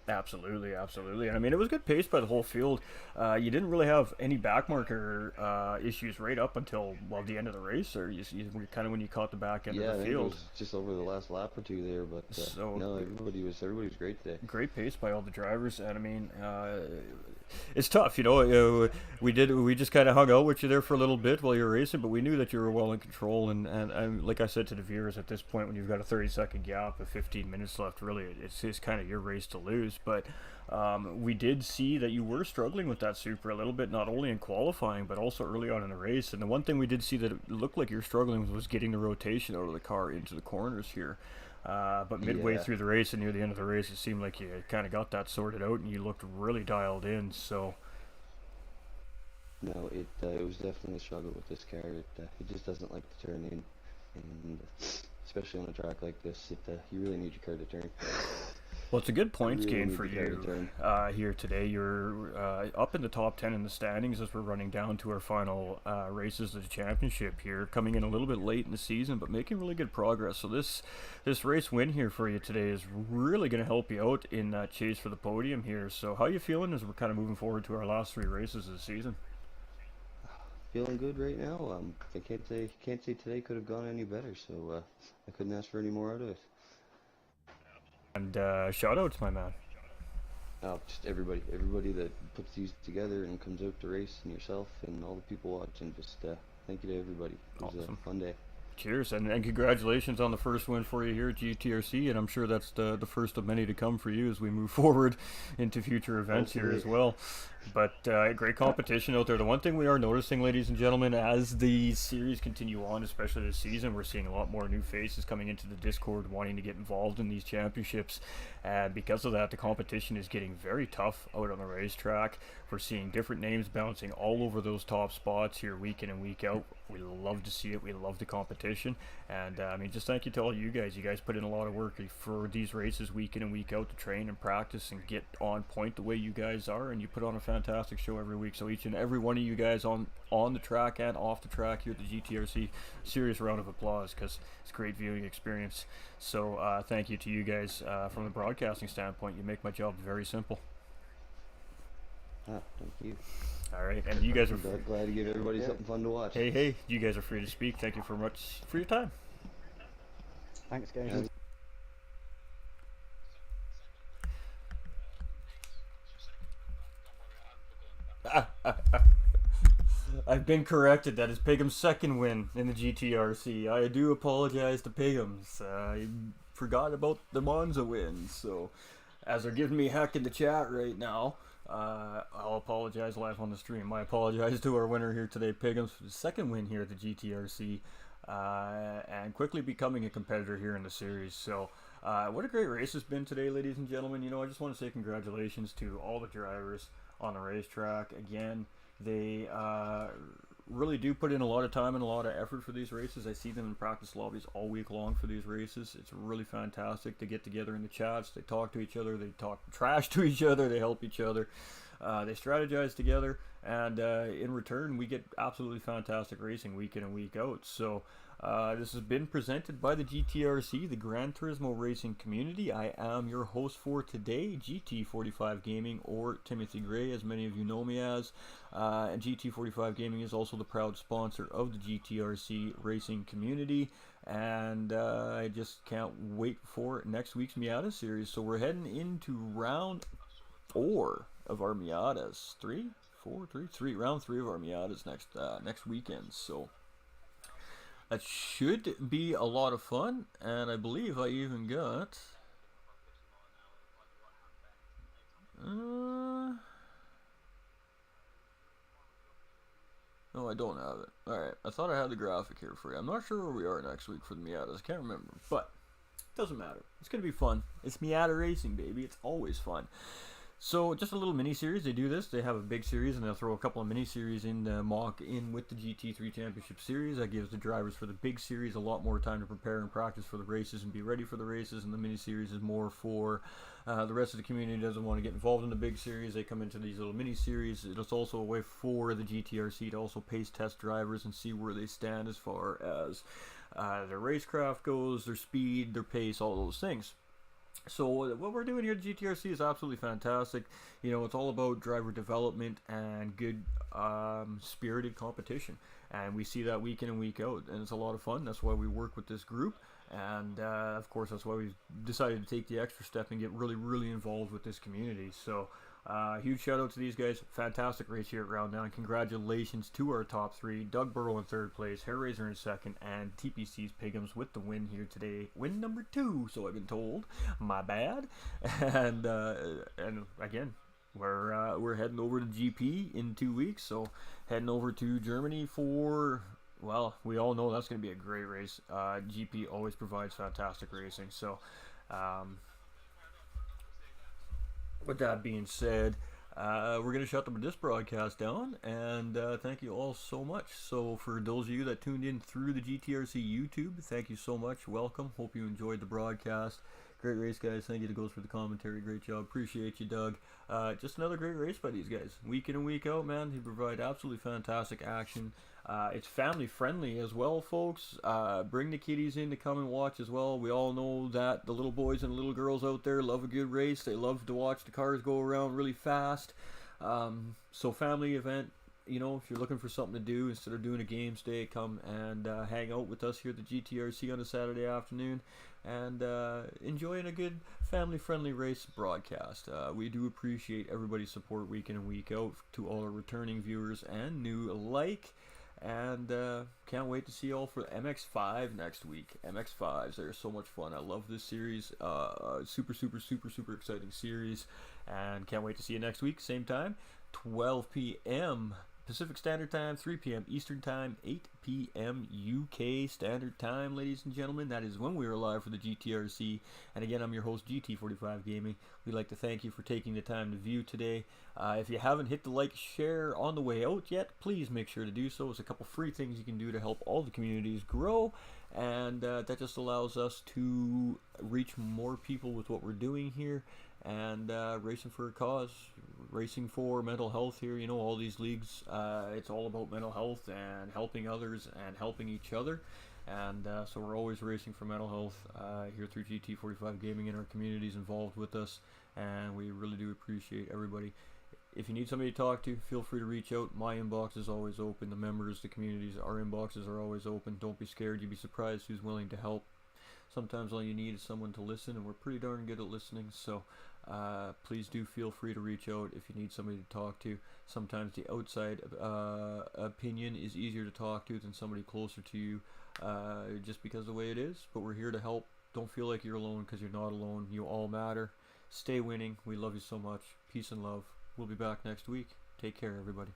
absolutely, absolutely. And I mean, it was good pace by the whole field. You didn't really have any backmarker issues right up until, well, the end of the race, or you kind of when you caught the back end Yeah, I of the think it field. was just over the last lap or two there, but So no, everybody was great today. great pace by all the drivers, and I mean, it's tough, you know. We just kind of hung out with you there for a little bit while you were racing, but we knew that you were well in control, and like I said to the viewers, at this point, when you've got a 30-second gap with 15 minutes left, really, it's kind of your race to lose. But we did see that you were struggling with that Supra a little bit, not only in qualifying, but also early on in the race. And the one thing we did see that it looked like you're struggling with was getting the rotation out of the car into the corners here. But midway Yeah. through the race and near the end of the race, it seemed like you kind of got that sorted out and you looked really dialed in. So, No, it was definitely a struggle with this car. It just doesn't like to turn in, and especially on a track like this, you really need your car to turn. well, it's a good points Really gain need for the car to you turn. here today. You're up in the top 10 in the standings as we're running down to our final races of the championship here, coming in a little bit late in the season, but making really good progress. So this race win here for you today is really going to help you out in that chase for the podium here. So how are you feeling as we're kind of moving forward to our last 3 races of the season? Feeling good right now. I can't say today could have gone any better. So I couldn't ask for any more out of it. And shout outs, my man. Just everybody that puts these together and comes out to race, and yourself and all the people watching. Just thank you to everybody. It was Awesome. a fun day. Cheers, and congratulations on the first win for you here at GTRC, and I'm sure that's the first of many to come for you as we move forward into future events here as Hopefully. well. But great competition out there. The one thing we are noticing, ladies and gentlemen, as the series continue on, especially this season, we're seeing a lot more new faces coming into the Discord wanting to get involved in these championships, and because of that, the competition is getting very tough out on the racetrack. We're seeing different names bouncing all over those top spots here week in and week out. We love to see it. We love the competition, and I mean, just thank you to all you guys. You guys put in a lot of work for these races week in and week out to train and practice and get on point the way you guys are, and you put on a fantastic show every week. So each and every one of you guys on the track and off the track here at the GTRC, serious round of applause, because it's a great viewing experience. So thank you to you guys from the broadcasting standpoint. You make my job very simple. Thank you. All right, and you guys are I'm glad to give everybody something fun to watch. hey, you guys are free to speak. Thank you very much for your time. Thanks, guys. Yeah. I've been corrected. That is Pigham's second win in the GTRC. I do apologize to Pigham's. I forgot about the Monza win. So, as they're giving me heck in the chat right now, I'll apologize live on the stream. I apologize to our winner here today, Pigham's, for the second win here at the GTRC, and quickly becoming a competitor here in the series. So, what a great race it's been today, ladies and gentlemen. You know, I just want to say congratulations to all the drivers on the racetrack. Again, they really do put in a lot of time and a lot of effort for these races. I see them in practice lobbies all week long for these races. It's really fantastic to get together in the chats. They talk to each other. They talk trash to each other. They help each other. They strategize together. And in return, we get absolutely fantastic racing week in and week out. So this has been presented by the GTRC, the Gran Turismo Racing Community. I am your host for today, GT45 Gaming, or Timothy Gray, as many of you know me as. And GT45 Gaming is also the proud sponsor of the GTRC Racing Community. And I just can't wait for next week's Miata series. So we're heading into round 4 of our Miatas. 3, round 3 of our Miatas next weekend. So that should be a lot of fun, and I believe I even got. No, I don't have it. Alright, I thought I had the graphic here for you. I'm not sure where we are next week for the Miatas. I can't remember, but doesn't matter. It's going to be fun. It's Miata racing, baby. It's always fun. So, just a little mini-series. They do this. They have a big series, and they'll throw a couple of mini-series in the mock in with the GT3 Championship Series. That gives the drivers for the big series a lot more time to prepare and practice for the races and be ready for the races, and the mini-series is more for the rest of the community who doesn't want to get involved in the big series. They come into these little mini-series. It's also a way for the GTRC to also pace test drivers and see where they stand as far as their racecraft goes, their speed, their pace, all those things. So what we're doing here at GTRC is absolutely fantastic. You know, it's all about driver development and good spirited competition, and we see that week in and week out, and it's a lot of fun. That's why we work with this group, and of course that's why we decided to take the extra step and get really involved with this community. So huge shout out to these guys. Fantastic race here at Round 9. Congratulations to our top 3. Doug Burrow in 3rd place, Hairraiser in 2nd, and TPC's Pigums with the win here today. Win number 2, so I've been told. My bad. And again, we're heading over to GP in 2 weeks, so heading over to Germany for, well, we all know that's going to be a great race. GP always provides fantastic racing, so with that being said, we're going to shut this broadcast down, and thank you all so much. So for those of you that tuned in through the GTRC YouTube, thank you so much. Welcome. Hope you enjoyed the broadcast. Great race, guys. Thank you to Ghost for the commentary. Great job. Appreciate you, Doug. Just another great race by these guys. Week in and week out, man. They provide absolutely fantastic action. It's family friendly as well, folks. Bring the kiddies in to come and watch as well. We all know that the little boys and little girls out there love a good race. They love to watch the cars go around really fast. So family event, you know, if you're looking for something to do instead of doing a games day, come and hang out with us here at the GTRC on a Saturday afternoon and enjoying a good family-friendly race broadcast. We do appreciate everybody's support week in and week out, to all our returning viewers and new alike. And can't wait to see you all for MX5 next week. MX5s, they're so much fun. I love this series. Super exciting series. And can't wait to see you next week, same time, 12 p.m. Pacific Standard Time, 3 p.m. Eastern Time, 8 p.m. UK Standard Time, ladies and gentlemen. That is when we are live for the GTRC. And again, I'm your host, GT45 Gaming. We'd like to thank you for taking the time to view today. If you haven't hit the like, share on the way out yet, please make sure to do so. It's a couple free things you can do to help all the communities grow. And that just allows us to reach more people with what we're doing here. And racing for a cause, racing for mental health here. You know, all these leagues, it's all about mental health and helping others and helping each other. And so we're always racing for mental health here through GT45 Gaming, and our communities involved with us. And we really do appreciate everybody. If you need somebody to talk to, feel free to reach out. My inbox is always open. The members, the communities, our inboxes are always open. Don't be scared. You'd be surprised who's willing to help. Sometimes all you need is someone to listen, and we're pretty darn good at listening. So please do feel free to reach out if you need somebody to talk to. Sometimes the outside opinion is easier to talk to than somebody closer to you, just because of the way it is. But we're here to help. Don't feel like you're alone, because you're not alone. You all matter. Stay winning. We love you so much. Peace and love. We'll be back next week. Take care, everybody.